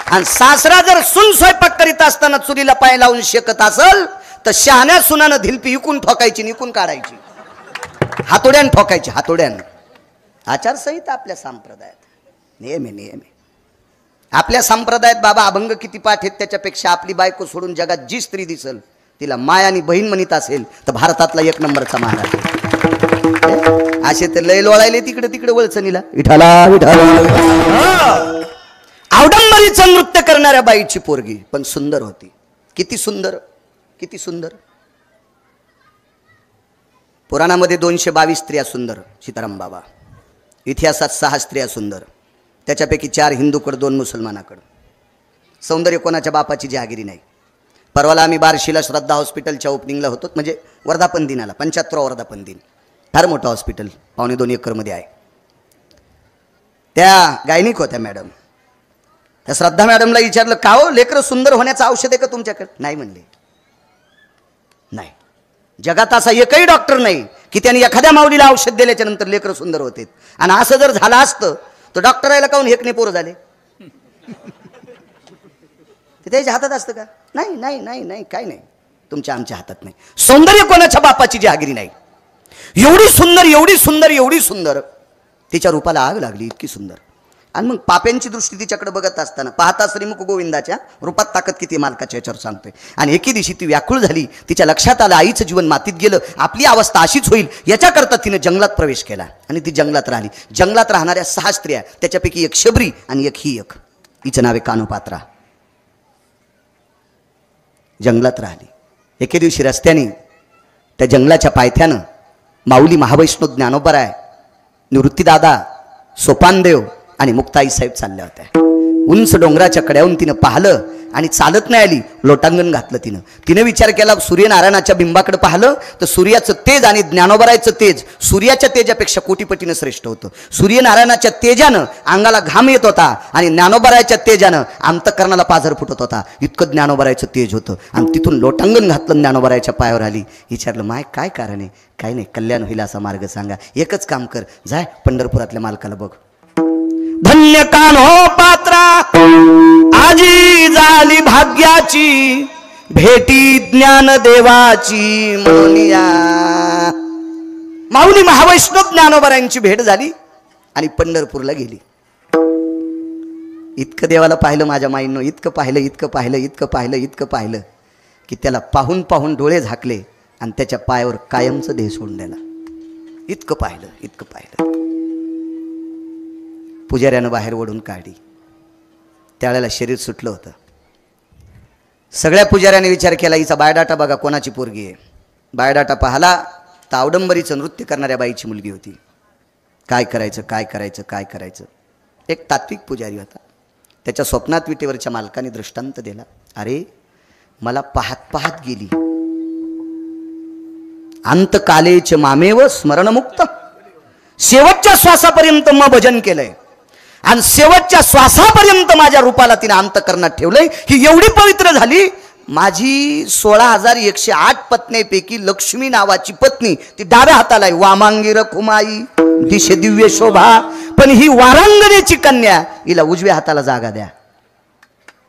A: आणि सासरा जर सुन स्वयंपाक करीत असताना चुलीला पाय लावून शेकत असल तर शहाण्या सुनानं धिलपी इकून ठोकायची, निकून काढायची, हातोड्यान ठोकायची, हातोड्यान. आचारसंहिता आपल्या संप्रदायात नेहमी नेहमी. आपल्या संप्रदायात बाबा अभंग किती पाठ आहेत त्याच्यापेक्षा आपली बायको सोडून जगात जी स्त्री दिसल तिला माय आणि बहीण म्हणत असेल तर भारतातला 1 नंबरचा महाराज. असे तर लय लोळायले तिकडे तिकडे वळचणीला. विठाला विठाला. अवडंबरीचं नृत्य करणाऱ्या बाईची पोरगी, पण सुंदर होती. किती सुंदर, किती सुंदर. पुराणामध्ये 222 स्त्रिया सुंदर सीताराम बाबा, इतिहासात 6 स्त्रिया सुंदर, त्याच्यापैकी 4 हिंदूकडं 2 मुसलमानाकडं. सौंदर्य कोणाच्या बापाची जहागिरी नाही. परवाला आम्ही बार्शीला श्रद्धा हॉस्पिटलच्या ओपनिंगला होतो, म्हणजे वर्धापन दिनाला, 75वा वर्धापन दिन. फार मोठं हॉस्पिटल 2.25 एकरमध्ये आहे. त्या गायनिक होत्या मॅडम. त्या श्रद्धा मॅडमला विचारलं, का हो लेकरं सुंदर होण्याचं औषध आहे का तुमच्याकडे? नाही म्हणले. नाही, जगात असा एकही डॉक्टर नाही की त्यांनी एखाद्या माऊलीला औषध दिल्याच्या नंतर लेकरं सुंदर होते. आणि असं जर झालं असतं तर डॉक्टर यायला काहून हेकणे पोरं झाले? ते त्याच्या हातात असतं का? नाही नाही नाही नाही, काय नाही, तुमच्या आमच्या हातात नाही. सौंदर्य कोणाच्या बापाची जहागिरी नाही. एवढी सुंदर एवढी सुंदर एवढी सुंदर, तिच्या रूपाला आग लागली, इतकी सुंदर. आणि मग पाप्यांची दृष्टी तिच्याकडे बघत असताना पाहता श्रीमुख गोविंदाच्या रूपात ताकद किती मालकाच्या याच्यावर सांगतोय. आणि एके दिवशी ती व्याकुळ झाली. तिच्या लक्षात आलं आईचं जीवन मातीत गेलं, आपली अवस्था अशीच होईल, याच्याकरता तिने जंगलात प्रवेश केला. आणि ती जंगलात राहिली. जंगलात राहणाऱ्या 6 स्त्रिया, त्याच्यापैकी एक शबरी आणि एक ही एक, हिचं नाव आहे कानोपात्रा. जंगलात राहिली. एके दिवशी रस्त्याने त्या जंगलाच्या पायथ्यानं माऊली महावैष्णव ज्ञानोबराय, निवृत्तीदादा, सोपानदेव आणि मुक्ताई साहेब चालल्या होत्या. उंच डोंगराच्या कड्यावरून तिनं पाहिलं आणि चालत नाही आली, लोटांगण घातलं तिनं. तिनं विचार केला, सूर्यनारायणाच्या बिंबाकडे पाहिलं तर सूर्याचं तेज आणि ज्ञानोबरायचं तेज सूर्याच्या तेजापेक्षा कोटीपटीनं श्रेष्ठ होतं. सूर्यनारायणाच्या तेजानं अंगाला घाम येत होता आणि ज्ञानोबरायच्या तेजानं अंतःकरणाला पाझर फुटत होता, इतकं ज्ञानोबरायचं तेज होतं. आणि तिथून लोटांगण घातलं, ज्ञानोबरायच्या पायावर आली. विचारलं, माय काय कारण आहे? काही नाही, कल्याण होईल असा मार्ग सांगा. एकच काम कर, जाय पंढरपुरातल्या मालकाला बघ. धन्य कान्होपात्रा आजी झाली भाग्याची, भेटी ज्ञानदेवाची म्हणूया. माऊली महावैष्णव ज्ञानोबरायांची भेट झाली आणि पंढरपूरला गेली. इतकं देवाला पाहिलं माझ्या माईंनो, इतकं पाहिलं इतकं पाहिलं इतकं पाहिलं इतकं पाहिलं की त्याला पाहून पाहून डोळे झाकले आणि त्याच्या पायावर कायमचं देह सोडून दिला. इतकं पाहिलं इतकं पाहिलं. पुजाऱ्यानं बाहेर ओढून काढली. त्यावेळेला शरीर सुटलं होतं. सगळ्या पुजाऱ्याने विचार केला, हिचा बायोडाटा बघा, कोणाची पोरगी आहे. बायोडाटा पाहला तर अवडंबरीचं नृत्य करणाऱ्या बाईची मुलगी होती. काय करायचं काय करायचं काय करायचं. एक तात्विक पुजारी होता. त्याच्या स्वप्नात विटेवरच्या मालकाने दृष्टांत दिला, अरे मला पाहत पाहत गेली. अंतकालेच मामेव स्मरणमुक्त, शेवटच्या श्वासापर्यंत मग भजन केलंय आणि शेवटच्या श्वासापर्यंत माझ्या रूपाला तिने अंतःकरणात ठेवलंय. ही एवढी पवित्र झाली. माझी 16,108 पत्नीपैकी लक्ष्मी नावाची पत्नी ती डाव्या हाताला आहे, वामांगी रखुमाई दिशे दिव्य शोभा. पण ही वारांगणेची कन्या, हिला उजव्या हाताला जागा द्या.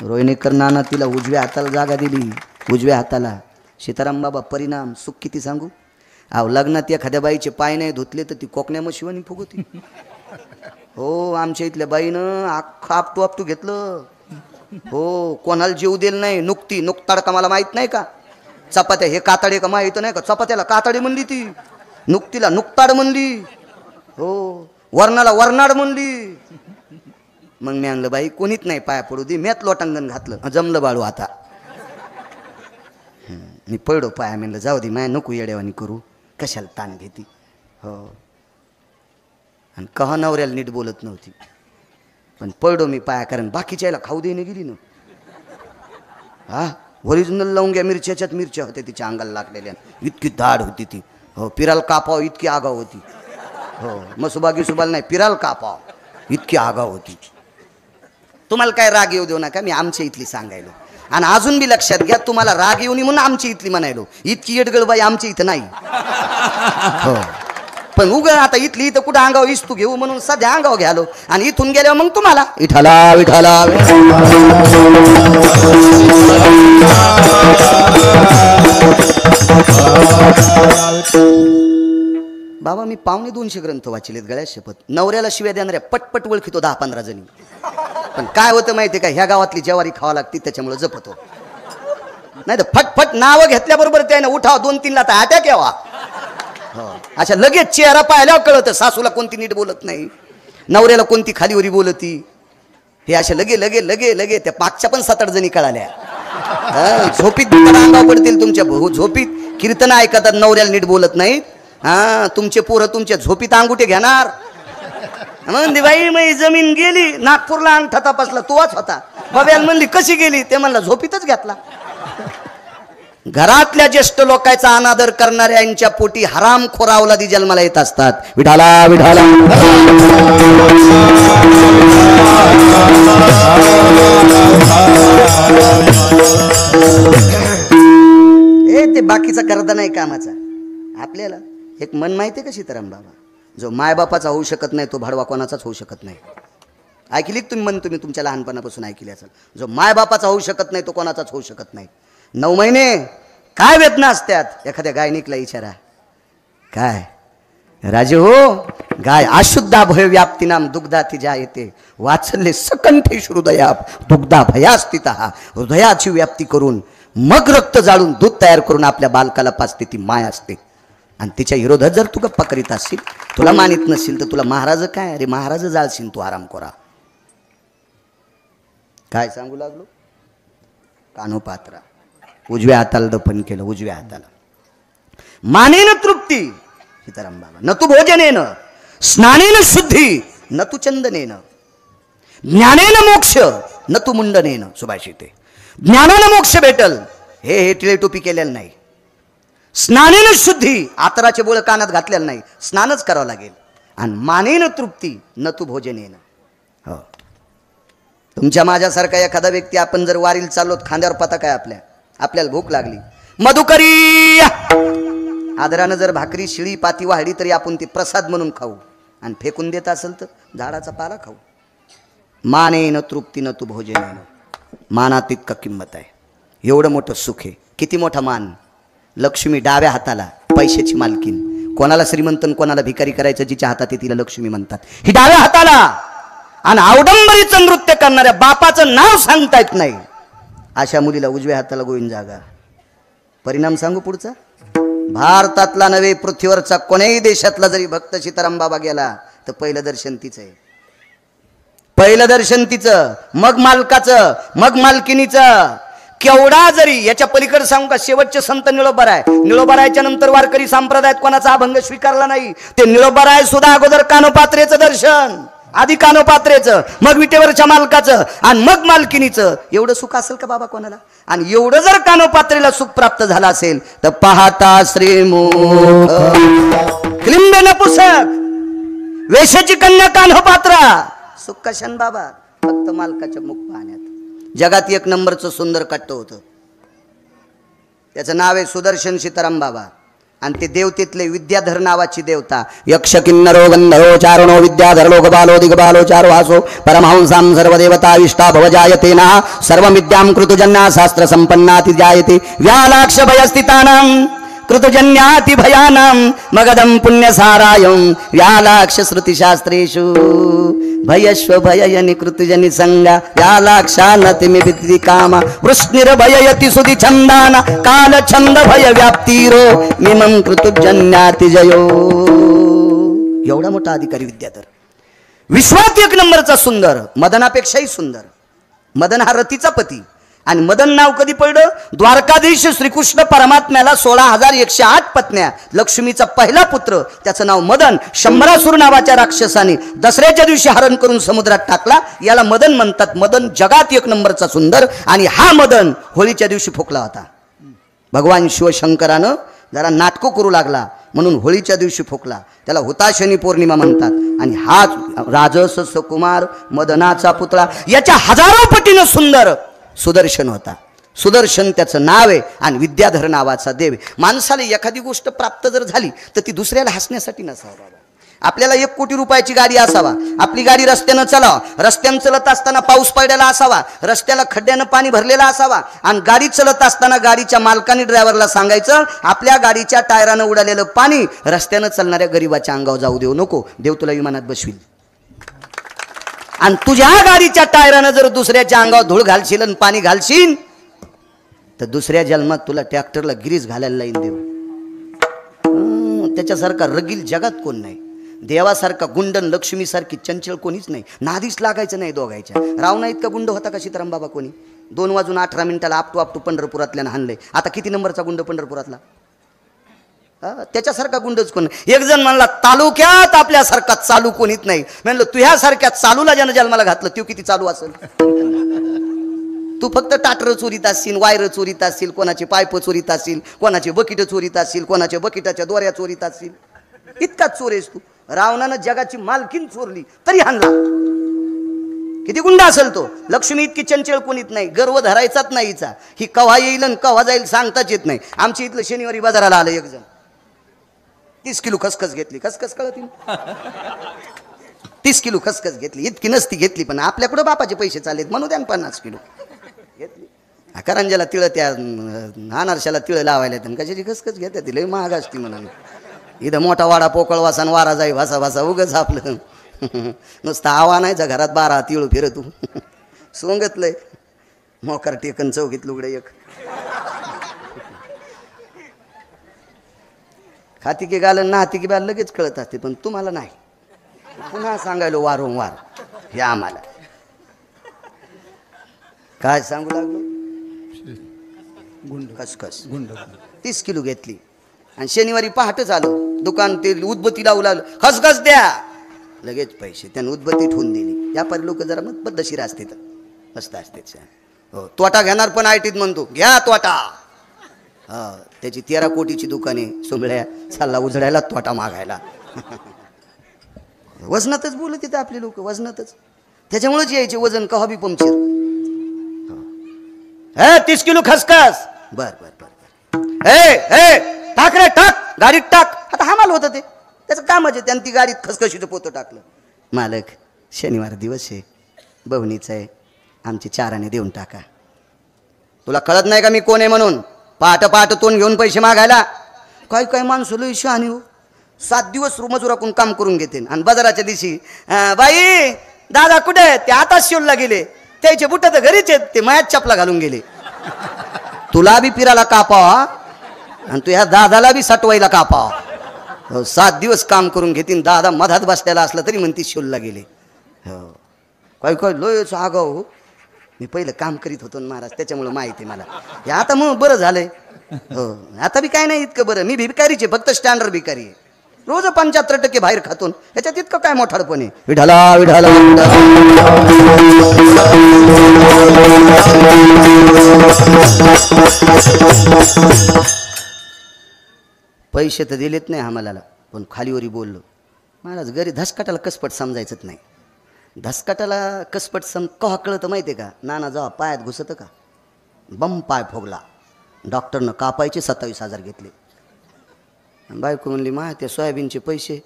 A: रोहिणीकर नाना तिला उजव्या हाताला जागा दिली, उजव्या हाताला. सीताराम बाबा परिणाम सुख किती सांगू. अहो लग्नात एखाद्या बाईचे पाय नाही धुतले तर ती कोकण्या मशिवानी फुगवती. हो, आमच्या इथल्या बाईनं अख्खं आपटू घेतलं. हो, कोणाला जीव दिलं नाही. नुकताड का मला माहित नाही का, चपात्या हे कातडे का माहित नाही का, चपात्याला कातडे म्हणली ती, नुकतीला नुकताड म्हणली, हो वर्णाला वर्नाड म्हणली. मग मी आणलं, बाई कोणीच नाही पाया पडू दे. मॅत लोटांगण घातलं, जमलं बाळू आता. मी पडो पाया, म्हणलं जाऊ दे माया, नको येड्यावानी करू, कशाला ताण घेती. हो, आणि कहा नवऱ्याला नीट बोलत नव्हती, पण पडो मी पाया, कारण बाकीच्या याला खाऊ देणे गेली ना. हा, ओरिजिनल लवंग्या मिरच्याच्यात मिरच्या होत्या तिच्या अंगाला लागलेल्या, इतकी दाढ होती ती. हो, पिराल कापाव इतकी आगाव होती. हो, मसुबागी सुबाल नाही, पिराल कापाव इतकी आगाव होती. तुम्हाला काय राग येऊ देऊ नका, मी आमच्या इथली सांगायलो. आणि अजून बी लक्षात घ्या, तुम्हाला राग येऊ नये म्हणून आमची इथली म्हणायलो. इतकी येडगळबाई आमच्या इथं नाही. हो, पण उग आता इथली इथं कुठं अंगाव इस्तू घेऊ म्हणून सध्या अंगाव घ्यालो. आणि इथून गेल्यावर मग तुम्हाला विठाला विठाला. बाबा मी 250 ग्रंथ वाचलेत गळ्यात शपथ. नवऱ्याला शिव्या देणाऱ्या पटपट ओळखितो 10-15 जणी. पण काय होतं माहितीये का, ह्या गावातली ज्वारी खावा लागती त्याच्यामुळे जपतो. नाही तर फटफट नावं घेतल्याबरोबर त्याने उठाव 2-3 ला तर अटॅक यावा. हो, अच्छा लगेच चेहरा पाहिल्यावर कळतं सासूला कोणती नीट बोलत नाही, नवऱ्याला कोणती खालीवरी बोलती. हे अशा लगे लगे लगे लगे त्या मागच्या पण 7-8 जणी कळाल्या. झोपीत अंगावर पडतील तुमच्या भाऊ, झोपीत कीर्तन ऐकतात, नवऱ्याला नीट बोलत नाहीत. हा, तुमचे पोरं तुमच्या झोपीत अंगुठे घेणार. म्हणली बाई मी जमीन गेली, नागपूरला अंगठा तपासला तोच होता. बब्याला म्हणली कशी गेली, ते म्हणला झोपीतच घेतला. घरातल्या ज्येष्ठ लोकांचा अनादर करणाऱ्या यांच्या पोटी हराम खोरावलादी जन्माला येत असतात. विठाला विठाला. ते बाकीचा करता नाही कामाचा. आपल्याला एक मन माहिती आहे का सीताराम बाबा, जो मायबापाचा होऊ शकत नाही तो भाडवा कोणाचाच होऊ शकत नाही. ऐकली तुम्ही मन, तुम्ही तुमच्या लहानपणापासून ऐकली असेल. जो मायबापाचा होऊ शकत नाही तो कोणाचाच होऊ शकत नाही. 9 महिने काय वेदना असतात. एखाद्या गायनिकला विचारा, काय राजे हो, गाय अशुद्धा भय व्याप्ती नाम दुग्धा तिजा येते वाचले सकंठेश हृदया दुग्धा भयास्थित. हृदयाची व्याप्ती करून मग रक्त जाळून दूध तयार करून आपल्या बालकाला पाजते ती माय असते. आणि तिच्या विरोधात जर तू गप्पा करीत असशील, तुला मानित नसेल तर तुला महाराज काय, अरे महाराज जाळशील तू आराम करा. काय सांगू लागलो, कानोपात्रा उजव्या हाताला दफन केलं, उजव्या हाताला. मानेन तृप्ती सीताराम बाबा, न तू भोजनेन स्नानेन शुद्धी न तू चंदनेन, ज्ञानेन मोक्ष न तू मुंडनेन. सुभाषिते ज्ञानानं मोक्ष भेटल, हे टिळे टोपी केलेलं नाही. स्नानेन शुद्धी, आतराचे बोळ कानात घातलेलं नाही, स्नानच करावं लागेल. आणि मानेन तृप्ती न तू भोजनेन. हो, तुमच्या माझ्यासारखा एखादा व्यक्ती, आपण जर वारीला चाललो, खांद्यावर पताक आहे आपल्याला भूक लागली, मधुकरी आदरानं जर भाकरी शिळी पाती वाढली तरी आपण ती प्रसाद म्हणून खाऊ. आणि फेकून देत असेल तर झाडाचा पाला खाऊ. मानेन तृप्ती न तू भोजनेन. मानात इतका किंमत आहे. एवढं मोठं सुख आहे. किती मोठा मान. लक्ष्मी डाव्या हाताला, पैशाची मालकीन. कोणाला श्रीमंत कोणाला भिकारी करायचं, जिच्या हातात आहे तिला लक्ष्मी म्हणतात. ही डाव्या हाताला. आणि अवडंबरीचं नृत्य करणाऱ्या बापाचं नाव सांगता येत नाही अशा मुलीला उजव्या हाताला गोविंद जागा. परिणाम सांगू पुढचा. भारतातला नव्हे, पृथ्वीवरचा कोण्याही देशातला जरी भक्त सीताराम बाबा गेला तर पहिलं दर्शन तिचं आहे. पहिलं दर्शन तिचं, मग मालकाचं, मग मालकिनीचं. केवढा जरी याच्या पलीकडे सांगू का, शेवटचे संत निळोबाराय. निळोबारायच्या नंतर वारकरी संप्रदायात कोणाचा अभंग स्वीकारला नाही. ते निळोबाराय सुद्धा अगोदर कानोपात्रेचं दर्शन, आधी कानोपात्रेचं, मग विटेवरच्या मालकाचं, आणि मग मालकिनीचं. एवढं सुख असेल का बाबा कोणाला. आणि एवढं जर कानोपात्रेला सुख प्राप्त झालं असेल तर पाहता श्रीमुख क्लिंब नपुसक वेशाची कन्या कानोपात्रा. सुख कशान बाबा, फक्त मालकाच्या मुख पाहण्यात. जगात 1 नंबरचं सुंदर कट्ट होतं, त्याचं नाव आहे सुदर्शन सीताराम बाबा. आणि ते देवतेतले विद्याधर नावाची देवता. यक्ष किन्नरो गंधर्वो चारणो विद्याधर लोकबालो दिगबालो चारुहासो परमहंसां सर्वदेवता विष्टा भवजायते ना सर्वमिद्यां कृतजन्या शास्त्र संपन्नाति जायते व्यालाक्ष भयस्थितानां कृतजन्याति भयानां मगधं पुण्यसारायं व्यालाक्ष श्रुतिशास्त्रेषु भयस्व भययनि कृतजनि संगा व्यालाक्षानतिमि विद्धि कामा वृष्णिर्भययति सुधि छंदाना काल छंद भय व्याप्तिरो मिमं कृतजन्याति जयो. एवढा मोठा अधिकारी विद्याधर. विश्वात 1 नंबरचा सुंदर, मदनापेक्षाही सुंदर. मदन हा रतीचा पती. आणि मदन नाव कधी पडलं, द्वारकाधीश श्रीकृष्ण परमात्म्याला 16,108 पत्न्या, लक्ष्मीचा पहिला पुत्र, त्याचं नाव मदन. शंभरासुर नावाच्या राक्षसाने दसऱ्याच्या दिवशी हरण करून समुद्रात टाकला. याला मदन म्हणतात. मदन जगात 1 नंबरचा सुंदर. आणि हा मदन होळीच्या दिवशी फुकला होता. भगवान शिवशंकरानं जरा नाटकं करू लागला म्हणून होळीच्या दिवशी फुकला. त्याला हुताशनी पौर्णिमा म्हणतात. आणि हा राजस कुमार मदनाचा पुतळा याच्या हजारो पटीनं सुंदर सुदर्शन होता. सुदर्शन त्याचं नाव आहे. आणि विद्याधर नावाचा देव. माणसाला एखादी गोष्ट प्राप्त जर झाली तर ती दुसऱ्याला हसण्यासाठी नसावं बाबा. आपल्याला 1 कोटी रुपयाची गाडी असावा, आपली गाडी रस्त्यानं चालावा, रस्त्यानं चलत असताना पाऊस पडलेला असावा, रस्त्याला खड्ड्यानं पाणी भरलेला असावा, आणि गाडी चलत असताना गाडीच्या मालकाने ड्रायव्हरला सांगायचं आपल्या गाडीच्या टायरानं उडालेलं पाणी रस्त्यानं चालणाऱ्या गरीबाच्या अंगावर जाऊ देऊ नको, देव तुला विमानात बसवील. आणि तुझ्या गाडीच्या टायरानं जर दुसऱ्याच्या अंगावर धूळ घालशील आणि पाणी घालशील तर दुसऱ्या जन्मात तुला ट्रॅक्टरला गिरीस घालायला लाईन देऊ. त्याच्यासारखा रगील जगात कोण नाही. देवासारखा गुंडन लक्ष्मीसारखी चंचल कोणीच नाही. नादीच लागायचं नाही दोघायच्या. रावणा इतका गुंड होता का सीताराम बाबा कोणी. 2:18 आपटू पंढरपुरातल्यानं हाणलंय. आता किती नंबरचा गुंड पंढरपुरातला. त्याच्यासारखा गुंडच कोण. एक जण म्हणला तालुक्यात आपल्यासारखा चालू कोणीच नाही. म्हणलं तुझ्यासारख्या चालूला ज्यानं जन्माला घातलं तो किती चालू असेल. तू फक्त टाटर चोरीत असशील, वायर चोरीत असशील, कोणाचे पाईप चोरीत असशील, कोणाचे बकीट चोरीत असशील, कोणाच्या बकिटाच्या दोऱ्या चोरीत असशील. इतकाच चोर आहेस तू. रावणानं जगाची मालकीन चोरली तरी हाणला. किती गुंड असेल तो. लक्ष्मी इतकी चंचल कोणीत नाही, गर्व धरायचाच नाही हिचा. ही कव्हा येईल आणि कव्हा जाईल सांगताच येत नाही. आमच्या इथलं शनिवारी बाजाराला आलं एक जण, 30 किलो खसखस घेतली. खसखस कळत 30 किलो खसखस घेतली. इतकी नसती घेतली, पण आपल्याकडे बापाचे पैसे चाललेत म्हणू द्या 50 किलो घेतली. करंजाला तिळ, त्या अनारशाला तिळ लावायला तर कशाची खसखस घेतात ती, लय महाग असती म्हणून. इथं मोठा वाडा पोकळ वासान वारा जाई भासा भासा उगच आपलं नुसतं आवा नाहीचा घरात 12 तिळ फिरतू सोंगतलंय. मोकार टेकन चौकीत लुगडे एक खाती की गालन नाती की बाल लगेच कळत असते, पण तुम्हाला नाही. पुन्हा सांगायलो वारंवार हे आम्हाला. काय सांगू लागलो. गुंड खसखस 30 किलो घेतली आणि शनिवारी पहाटच आलो. दुकान ते उदबत्ती लावू लागलं. खसखस द्या, लगेच पैसे. त्यानं उदबत्ती ठेवून दिली. व्यापारी लोक जरा मग पद्धतशीर असते, तर मस्त असते. हो, तोटा घेणार पण आयटीत म्हणतो घ्या तोटा. हा, त्याची 13 कोटीची दुकाने सोबळ्या चालला उजळायला तोटा मागायला. वजनातच बोलत तिथे आपले लोक, वजनातच. त्याच्यामुळेच यायचे वजन कवा बी पंक्चर. 30 किलो खसखस. बर बर बर. टाक रे टाक, गाडीत टाक. आता हमाल होतं ते, त्याचं कामच आहे. त्यानं ती गाडीत खसखशीचं पोतं टाकलं. मालक शनिवार दिवस आहे, बवणीचं आहे, आमची 4 आणे देऊन टाका. तुला कळत नाही का मी कोण आहे म्हणून. पहाट पहाट तोंड घेऊन पैसे मागायला. काय काय माणसं लय शहाणी हो. 7 दिवस मजुराकून काम करून घेते आणि बाजाराच्या दिवशी बाई दादा कुठे, ते आताच शिवला गेले, त्याचे बुट तर घरीच आहेत, ते मायात चपला घालून गेले. तुला बी फिरायला कापावा आणि तू ह्या दादाला बी सटवायला कापावा. 7 दिवस काम करून घेतील. दादा मधात बसलेला असला तरी म्हणती शिवला गेले. हो, काय काय लोयच आगाव हो. मी पहिलं काम करीत होतो ना महाराज, त्याच्यामुळं माहिती आहे मला. हे आता मग बरं झालंय. हो, आता बी काय नाही इतकं बरं. मी भिकारीचे, फक्त स्टँडर्ड भिकारी आहे. रोज 75% बाहेर खातून, ह्याच्यात इतकं काय मोठाडपण आहे. विठाला विठाला पैसे तर दिलेत नाही आम्हाला, पण खालीवरी बोललो. महाराज घरी धसकाटाला कसपट समजायचंच नाही. धसकाटाला कसपट कवा कळतं माहिती आहे का. नाना जेव्हा पायात घुसतं का, बम पाय फोगला, डॉक्टरनं कापायचे 27,000 घेतले. बायको म्हणली मा त्या सोयाबीनचे पैसे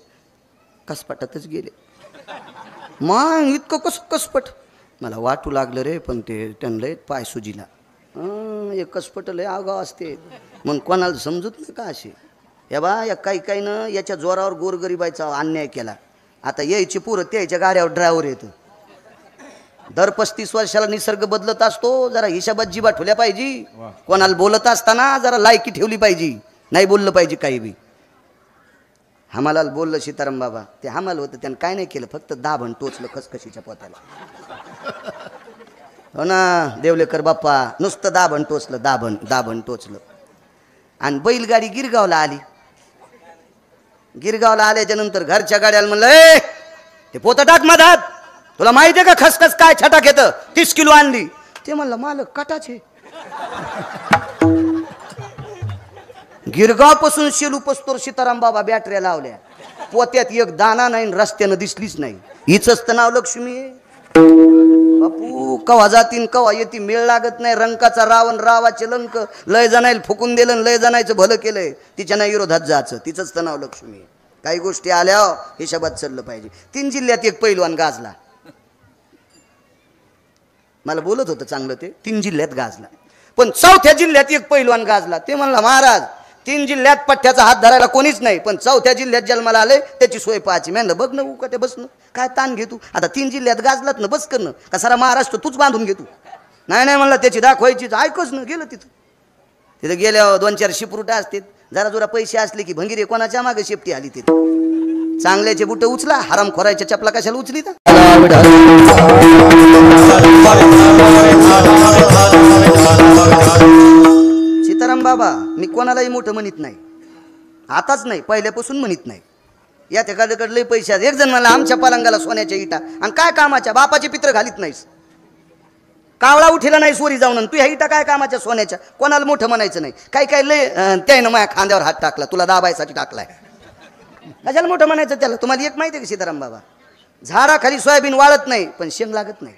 A: कसपटातच गेले. मग इतकं कसं कसपट. मला वाटू लागलं रे, पण ते त्यांना पाय सुजीला. एक कसपट लय आगाव असते म्हणून कोणाला समजत नाही का असे. या बा या काही ना याच्या जोरावर गोरगरिबाचा अन्याय केला. आता यायची पोरं त्याच्या गाड्यावर ड्रायव्हर येतं. दर 35 वर्षाला निसर्ग बदलत असतो. जरा हिशाबात जीवा ठेवल्या पाहिजे. कोणाला बोलत असताना जरा लायकी ठेवली पाहिजे, नाही बोललं पाहिजे काही बी. हमालाल बोललं सीताराम बाबा, ते हमाल होतं, त्यानं काय नाही केलं, फक्त दाभण टोचलं खसखशीच्या पोत्याला. हो ना देवलेकर बाप्पा, नुसतं दाभण टोचलं, दाभण टोचलं. आणि बैलगाडी गिरगावला आली. गिरगावला आल्याच्या नंतर घरच्या गाड्याला म्हणलं ते पोतं टाक मधात. तुला माहिती आहे का खसखस काय छटाक येतं. 30 किलो आणली. ते म्हणलं मालक काटाचे. गिरगाव पासून शेलू पस्तोर सीताराम बाबा बॅटऱ्या लावल्या. पोत्यात एक दाना नाही, रस्त्यानं दिसलीच नाही. हिचंच तर नाव लक्ष्मी आहे. बापू कवा जातीन कवा येती मेळ लागत नाही. रंकाचा रावण रावाचे लंक, लय जणायला फुकून दिलं, लय जणायचं भलं केलंय. तिच्या नाही विरोधात जायचं. तिचंच तर नाव लक्ष्मी आहे. काही गोष्टी आल्या हिशोबात चाललं पाहिजे. 3 जिल्ह्यात एक पैलवान गाजला. मला बोलत होतं चांगलं ते. 3 जिल्ह्यात गाजला, पण 4थ्या जिल्ह्यात एक पैलवान गाजला. ते म्हणला महाराज 3 जिल्ह्यात पठ्ठ्याचा हात धरायला कोणीच नाही, पण 4थ्या जिल्ह्यात जन्माला आले त्याची सोय पाहायची. म्हणलं बघ ना उका ते बसणं काय ताण घेतो. आता 3 जिल्ह्यात गाजलात ना, बस करणं का सारा महाराष्ट्र तूच बांधून घेतो. नाही म्हणलं त्याची दाखवायची. ऐकच ना गेलं तिथं. तिथं गेल्यावर 2-4 शिपरुटा असतात. जरा जोरा पैसे असले की भंगीरे कोणाच्या मागे शेपटी आली. तिथं चांगल्याचे बुट उचला, हराम खोरायच्या चपला कशाला उचली. सीताराम बाबा मी कोणालाही मोठं म्हणत नाही. आताच नाही, पहिल्यापासून म्हणत नाही. या एखाद्याकडे लय पैसे आहेत. एक जण म्हणला आमच्या पलंगाला सोन्याच्या इटा, आणि काय कामाच्या, बापाचे पित्र घालीत नाहीस, कावळा उठिला नाही सोरी जाऊन, तू ह्या इटा काय कामाच्या सोन्याच्या. कोणाला मोठं म्हणायचं नाही. काय काय लय त्यानं माझ्या खांद्यावर हात टाकला, तुला दाबायसाठी टाकलाय, कशाला मोठं म्हणायचं त्याला. तुम्हाला एक माहिती आहे का सीताराम बाबा, झाडाखाली सोयाबीन वाळत नाही पण शेंग लागत नाही,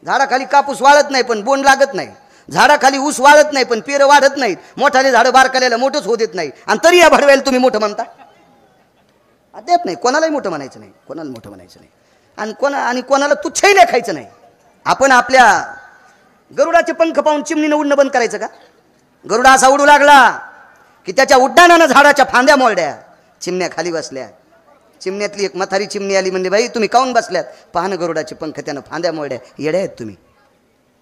A: झाडाखाली कापूस वाळत नाही पण बोंड लागत नाही, झाडाखाली ऊस वाळत नाही पण पेरं वाढत नाहीत, मोठाले झाडं बारकाल्याला मोठंच होत येत नाही, आणि तरी या भडव्याला तुम्ही मोठं म्हणता. अद्याप नाही, कोणालाही मोठं म्हणायचं नाही, कोणाला मोठं म्हणायचं नाही, आणि कोणाला तुच्छही लेखायचं नाही. आपण आपल्या गरुडाचे पंख पाहून चिमणीनं उडणं बंद करायचं का. गरुडा असा उडू लागला की त्याच्या उड्डाणानं झाडाच्या फांद्या मोडल्या, चिमण्या खाली बसल्या. चिमण्यातली एक म्हातारी चिमणी आली, म्हणजे बाई तुम्ही काऊन बसल्यात. पाहणं गरुडाचे पंख, त्यानं फांद्या मोडल्या, येड्या आहेत तुम्ही.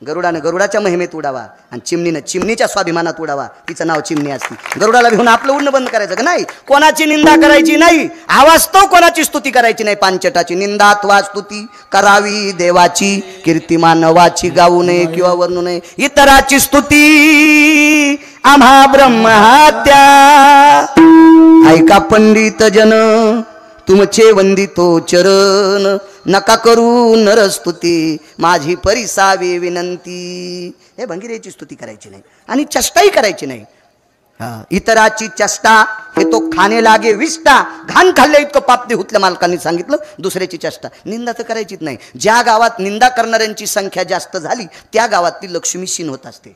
A: गरुडानं गरुडाच्या महिमेत उडावा आणि चिमणीनं चिमणीच्या स्वाभिमानात उडावा, तिचं नाव चिमणी असते. गरुडाला घेऊन आपलं उडणं बंद करायचं का नाही. कोणाची निंदा करायची नाही, आवास्तव कोणाची स्तुती करायची नाही. पांचटाची निंदा अथवा स्तुती करावी देवाची, कीर्तिमानवाची गाऊ नये किंवा वर्णू नये. इतराची स्तुती आम्हा ब्रह्महत्या. ऐका पंडित जन तुमचे वंदितो चरण, नका करू नरस्तुती माझी परिसावी विनंती. हे भंगीरेची स्तुती करायची नाही आणि चेष्टाही करायची नाही. इतराची चेष्टा हे तो खाणे लागे विष्टा, घाण खाल्ल्या इतकं पाप दे हुतल्या मालकांनी सांगितलं. दुसऱ्याची चेष्टा, निंदा तर करायचीच नाही. ज्या गावात निंदा करणाऱ्यांची संख्या जास्त झाली त्या गावात ती लक्ष्मी शीन होत असते.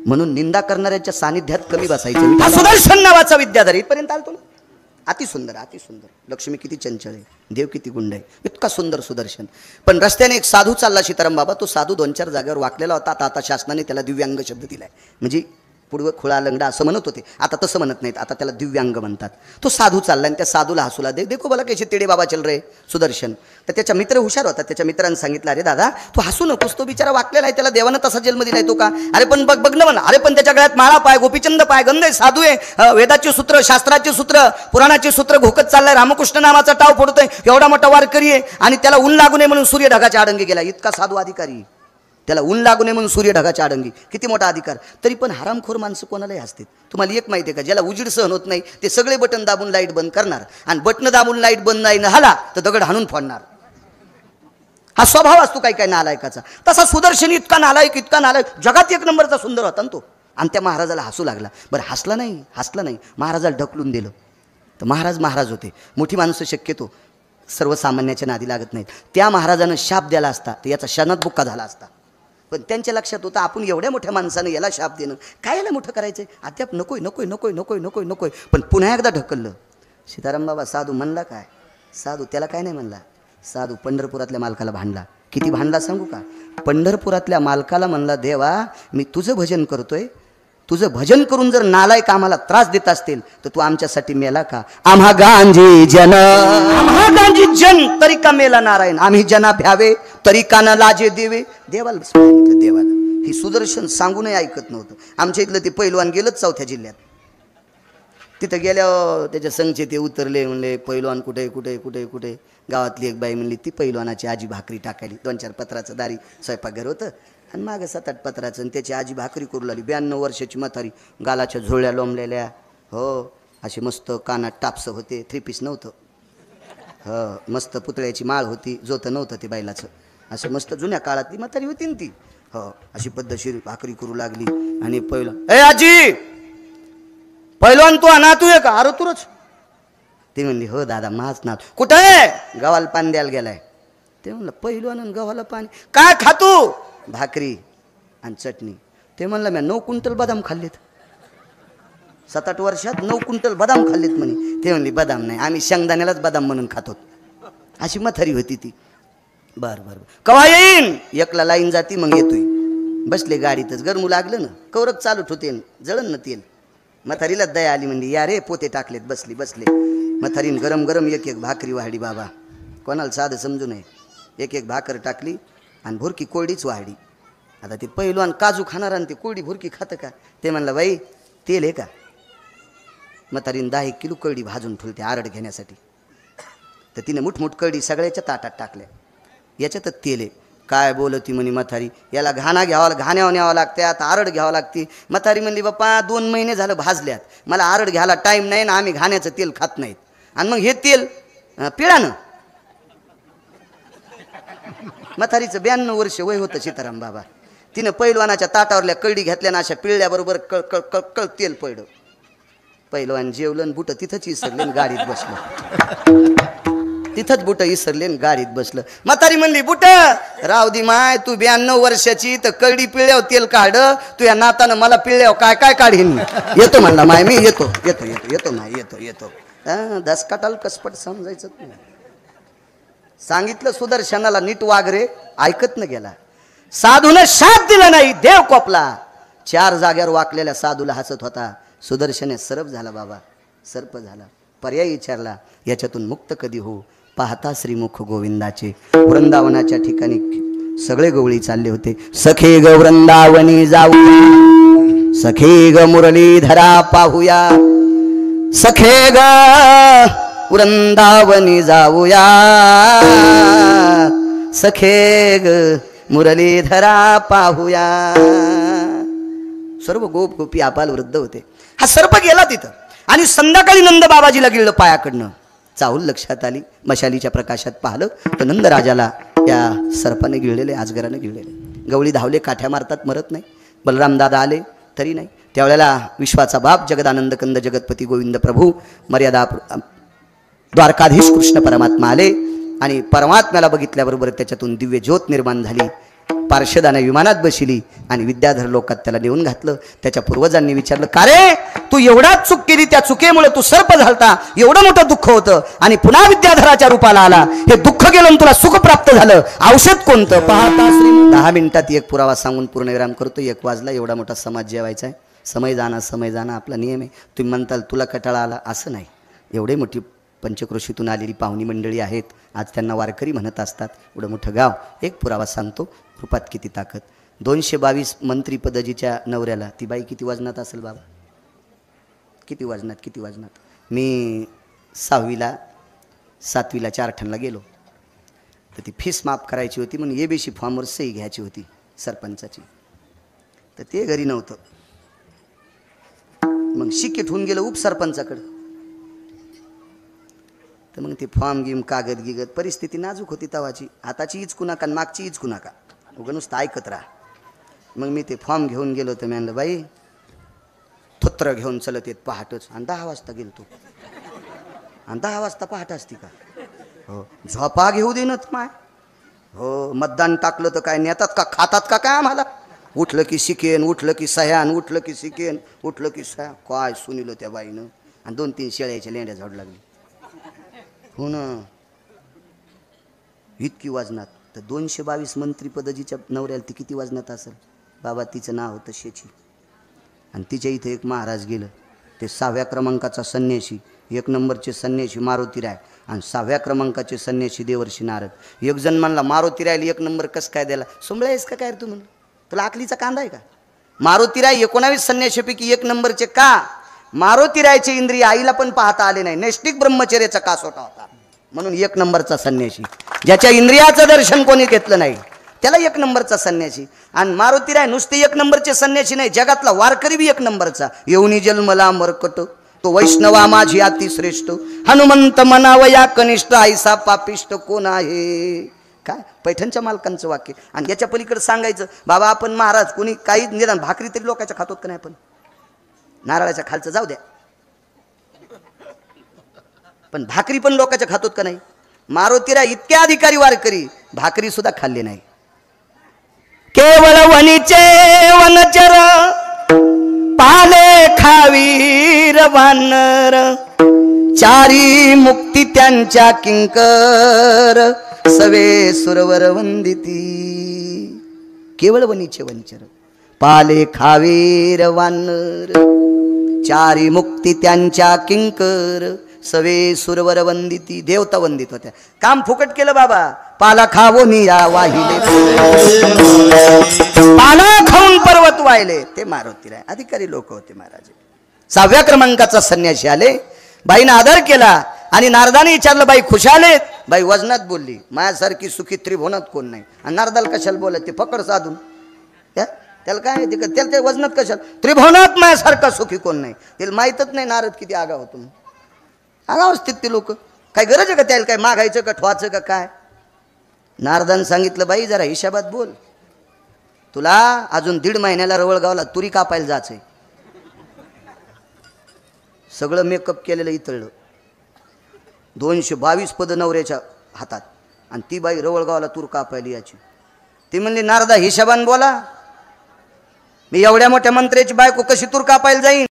A: म्हणून निंदा करणाऱ्यांच्या सानिध्यात कमी बसायचं. सुदर्शन नावाचा विद्याधर इथपर्यंत आलतो ना. अति सुंदर, अति सुंदर. लक्ष्मी किती चंचल आहे, देव किती गुंड आहे, इतका सुंदर सुदर्शन. पण रस्त्याने एक साधू चालला सीताराम बाबा. तो साधू 2-4 जागेवर वाकलेला होता. आता शासनाने त्याला दिव्यांग शब्द दिलाय. म्हणजे पूर्व खुळा लंगडा असं म्हणत होते, आता तसं म्हणत नाहीत, आता त्याला दिव्यांग म्हणतात. तो साधू चालला आणि त्या साधूला हसूला देखो बोला कैसे तेडे बाबा चल रे सुदर्शन. तर त्याच्या मित्र हुशार होता. त्याच्या मित्रांनी सांगितलं, अरे दादा तू हसू नकोस, तो बिचारा वाकलेला आहे, त्याला देवानं तसा जन्म दिलाय तो का. अरे पण बघ ना म्हणा. अरे पण त्याच्या गळ्यात माळा पाय, गोपीचंद पाय, गंध आहे, साधू आहे, वेदाचे सूत्र, शास्त्राचे सूत्र, पुराणाचे सूत्र घोकत चाललाय, रामकृष्ण नामाचा टाव फोडतोय, एवढा मोठा वारकरी आहे, आणि त्याला ऊन लागू नये म्हणून सूर्य ढगाच्या आडंगी गेला. इतका साधू अधिकारी, त्याला ऊन लागू नये म्हणून सूर्य ढगाच्या आडंगी, किती मोठा अधिकार. तरी पण हरामखोर माणसं कोणालाही हसतात. तुम्हाला एक माहिती आहे का, ज्याला उजीड सहन होत नाही ते सगळे बटन दाबून लाईट बंद करणार, आणि बटन दाबून लाईट बंद नाही झाला तर दगड हाणून फोडणार. हा स्वभाव असतो काही काही नालायकाचा. तसा सुदर्शन इतका नालायक, इतका नालायक, जगात एक नंबरचा सुंदर होता तो. आणि त्या महाराजाला हसू लागला. बरं हसला नाही, महाराजाला ढकलून दिलं. तर महाराज होते. मोठी माणसं शक्यतो सर्वसामान्याच्या नादी लागत नाहीत. त्या महाराजानं शाप द्याला असता तर याचा शनात बुक्का झाला असता. पण त्यांच्या लक्षात होतं आपण एवढ्या मोठ्या माणसानं याला शाप देणं, काय याला मोठं करायचं, अद्याप नकोय. पण पुन्हा एकदा ढकललं. सीताराम बाबा साधू म्हणला काय, साधू त्याला काय नाही म्हणला. साधू पंढरपुरातल्या मालकाला भांडला. किती भांडला सांगू का. पंढरपुरातल्या मालकाला म्हणला, देवा मी तुझं भजन करतोय, तुझं भजन करून जर नालायक आम्हाला त्रास देत असतील तर तू आमच्यासाठी मेला का. आम्हा गांधी जन तरी का मेला नारायण, आम्ही जना भ्यावे तरी का न लाजे देवे. देवाला ही सुदर्शन सांगूनही ऐकत नव्हतं. आमच्या इथलं ते पैलवान गेलंच 4थ्या जिल्ह्यात. तिथं गेल्यावर त्याच्या संघचे ते उतरले, म्हणले पैलवान कुठे. गावातली एक बाई म्हणली ती पैलवानाची आजी भाकरी टाकायली. 2-4 पत्राचं दारी स्वयंपाकघर होतं आणि मागं 7-8 पत्राचं, आणि त्याची आजी भाकरी करू लागली. 92 वर्षाची म्हातारी, गालाच्या झोळ्या लोंबलेल्या, हो अशी मस्त कानात टापसं होते, 3 पीस नव्हतं, हो मस्त पुतळ्याची माळ होती, जोतं नव्हतं ते बैलाचं, असं मस्त जुन्या काळातली म्हातारी होती ना ती. हो अशी पद्धतशीर भाकरी करू लागली. आणि ए आजी पैलवान तू नातू आहे का. अरे तुरच. ते म्हणली हो दादा माझ नात. कुठं आहे. गव्हाला पाणी द्यायला गेलाय. ते म्हणलं पैलवान आणि गव्हाला पाणी काय खातू. भाकरी आणि चटणी. ते म्हणलं मी 9 क्विंटल बदाम खाल्लेत, 7-8 वर्षात 9 क्विंटल बदाम खाल्लेत म्हणे. ते म्हणली बदाम नाही, आम्ही शेंगदाण्यालाच बदाम म्हणून खातो. अशी म्हातारी होती ती. बरं कवा येईन. एकला लाईन जाती मग येतोय. बसले गाडीतच, गरमू लागलं ना, कवरक चालू ठेवते, जळण ना तेल. म्हातारीला दया आली, म्हणली या रे पोते टाकलेत. बसले म्हातारीन गरम एक भाकरी वाढली. बाबा कोणाला साधं समजू नये. एक भाकर टाकली आणि भुरकी कोरडीच वाढली. आता ते पैलवान काजू खाणार आणि ते कोरडी भुरकी खातं का. ते म्हणलं बाई तेल आहे का. म्हातारीन 10 किलो कळडी भाजून ठेवते आरड घेण्यासाठी. तर तिने मुठमुठ कळडी सगळ्याच्या ताटात टाकल्या. याच्यातच तेल आहे. काय बोलती म्हणे म्हातारी, याला घाण्यावर न्यावं लागते, आता आरड घ्यावं लागते. म्हातारी म्हणली बाप्पा 2 महिने झालं भाजल्यात, मला आरड घ्यायला टाईम नाही ना, आम्ही घाण्याचं तेल खात नाहीत, आणि मग हे तेल पिळानं. म्हातारीचं 92 वर्ष वय होतं सीताराम बाबा. तिनं पैलवानाच्या ताटावरल्या कळडी घेतल्या ना, अशा पिळल्याबरोबर कळ कळ कळ कळ तेल पडलं. पैलवान जेवलं, बुट तिथंच इसरले, गाडीत बसलं. तिथंच बुट इसरले, गाडीत बसलं. म्हातारी म्हणली बुट राव दी माय, तू 92 वर्षाची, तर कळडी पिळल्यावर तेल काढ, तू या नातानं मला पिळल्यावर काय काय काढीन. येतो म्हणला माय, मी येतो येतो येतो येतो माय, येतो येतो. दसकाटाल कसपट समजायचं नाही. सांगितलं सुदर्शनाला नीट वाग रे, ऐकत न गेला. साधून शाप दिला नाही, देव कोपला. 4 जाग्यावर वाकलेल्या साधूला हसत होता. सुदर्शने सरप झाला बाबा, सर्प झाला. पर्याय विचारला, याच्यातून मुक्त कधी हो. पाहता श्रीमुख गोविंदाचे. वृंदावनाच्या ठिकाणी सगळे गवळी चालले होते. सखे ग वृंदावनी जाऊ, सखे ग मुरलीधरा पाहूया, सखे ग वृंदावनी जाऊया, सखे ग मुरलीधरा पाहूया. सर्व गोप गोपी आबाल वृद्ध होते. हा सर्प गेला तिथं, आणि संध्याकाळी नंद बाबाजीला गिळलं पायाकडनं. चाहूल लक्षात आली, मशालीच्या प्रकाशात पाहिलं तर नंद राजाला या सर्पाने गिळलेले, अजगराने गिळलेले. गवळी धावले, काठ्या मारतात, मरत नाही. बलराम दादा आले तरी नाही. त्यावेळेला विश्वाचा बाप जगदानंद कंद जगतपती गोविंद प्रभू मर्यादा द्वारकाधीश कृष्ण परमात्मा आले, आणि परमात्म्याला बघितल्याबरोबर त्याच्यातून दिव्य ज्योत निर्माण झाली. पार्षदाने विमानात बसली आणि विद्याधर लोकात त्याला नेऊन घातलं. त्याच्या पूर्वजांनी विचारलं, का रे तू एवढा चूक केली, त्या चुकीमुळे तू सर्प झालता, एवढं मोठं दुःख होतं, आणि पुन्हा विद्याधराच्या रूपाला आला, हे दुःख गेलं तुला सुख प्राप्त झालं, औषध कोणतं? पाहता श्री 10 मिनिटात एक पुरावा सांगून पूर्णविराम करतो. 1 वाजला, एवढा मोठा समाज जेवायचा आहे. समय जाणं आपला नियम आहे. तुम्ही म्हणताल तुला कटाळा आला, असं नाही. एवढे मोठी पंचक्रोशीतून आलेली पाहुणी मंडळी आहेत, आज त्यांना वारकरी म्हणत असतात. एवढं मोठं गाव. एक पुरावा सांगतो, रूपात किती ताकद. 222 मंत्रीपदजीच्या नवऱ्याला ती बाई किती वजनात असेल बाबा? किती वजनात? मी 6वीला 7वीला 4 ठणला गेलो, तर ती फीस माफ करायची होती म्हणून एबीसी फॉर्मवर सही घ्यायची होती सरपंचाची, तर ते घरी नव्हतं. मग शिकेट होऊन गेलं उपसरपंचाकडं. तर मग ते फॉर्म गिम कागद गिगत, परिस्थिती नाजूक होती तवाची. आताची इचकू नका, मागची इचकू नका, उगं नुसतं ऐकत राहा. मग मी ते फॉर्म घेऊन गेलो, तर मी म्हणलं बाई थोत्र घेऊन चलत येत पहाटच, आणि 10 वाजता गेलो तो. आणि 10 वाजता पहाट असती का? हो, झोपा घेऊ देनत माय. हो, मतदान टाकलं तर काय नेतात का, खातात का काय आम्हाला? उठलं की शिकेन, उठलं की सह्यान, उठलं की शिकेन, उठलं की सह्या. काय सुनिलं त्या बाईनं, आणि 2-3 शेळ्याच्या लेंड्या झाड लागली. हो ना, इतकी वजनात. तर 222 मंत्रीपदजीच्या नवऱ्याला ती किती वजनात असेल बाबा? तिचं नाव होतं शेची. आणि तिच्या इथे एक महाराज गेलं, ते 6व्या क्रमांकाचा संन्यासी, 1 नंबरचे संन्यासी मारुतीराय, आणि 6व्या क्रमांकाचे संन्यासी देवर्षी नारद. एक जण म्हणला मारुतीरायला 1 नंबर कसं काय द्यायला? सुंबळायस का काय रे तू? म्हणलं तुला आकलीचा कांदा आहे का? मारुतीराय 19 संन्याशीपैकी 1 नंबरचे का? मारुतीरायचे इंद्रिय आईला पण पाहता आले नाही, नैष्टिक ब्रह्मचर्याचा कासोटा होता, म्हणून 1 नंबरचा संन्यासी. ज्याच्या इंद्रियाचं दर्शन कोणी घेतलं नाही त्याला 1 नंबरचा संन्यासी. आणि मारुतीराय नुसते 1 नंबरचे संन्यासी नाही, जगातला वारकरी बी 1 नंबरचा. येऊनी जन्मला मरकट, तो वैष्णवा माझी अतिश्रेष्ठ, हनुमंत मनावया कनिष्ठ, ऐसा पापिष्ट कोण आहे? काय पैठणच्या मालकांचं वाक्य. आणि याच्या पलीकडे सांगायचं बाबा, आपण महाराज कोणी काही निदान भाकरी तरी लोकांच्या खातोत का नाही? पण नारळाच्या खालचं जाऊ द्या, पण भाकरी पण लोकांच्या खातोत का नाही? मारुतीराय इतक्या अधिकारी वारकरी, भाकरी सुद्धा खाल्ली नाही. केवळ वनीचे वनचर, पाले खावीर वानर, 4 मुक्ती त्यांच्या किंकर, सवे सुरवर वंदिती. केवळ वनीचे वनचर, पाले खावीर वानर, 4 मुक्ती त्यांच्या किंकर, सवे सुरवर वंदिती. देवता वंदित होत्या. काम फुकट केलं बाबा, पाला खावो निया वाहिले, पाला खाऊन पर्वत वाहिले. ते मारुतीराय अधिकारी लोक होते महाराज. 6व्या क्रमांकाचा संन्यासी आले, बाईनं आदर केला. आणि नारदाने विचारलं बाई खुशाल आहेत? बाई वजनात बोलली, माझ्यासारखी सुखी त्रिभुवनात कोण नाही. आणि नारदाला कशाला बोलत ते फकड साधून, त्याला काय माहिती का, त्याला ते वजनात कशाला, त्रिभुवनात माझ्यासारखा सुखी कोण नाही. त्याला माहीतच नाही नारद किती आगाव होतो. आगाव असतात ते लोक. काय गरज आहे का त्याला काय मागायचं का ठवाचं का काय. नारदानं सांगितलं बाई जरा हिशाबात बोल, तुला अजून 1.5 महिन्याला रवळगावला तुरी कापायला जायचंय. सगळं मेकअप केलेलं इतळलं, 222 पद नवऱ्याच्या हातात, आणि ती बाई रवळगावला तूर कापायली याची. ती म्हणली नारदा हिशाबान बोला, मी एवढ्या मोठ्या मंत्र्याची बायको कशी तूर कापायला जाईन.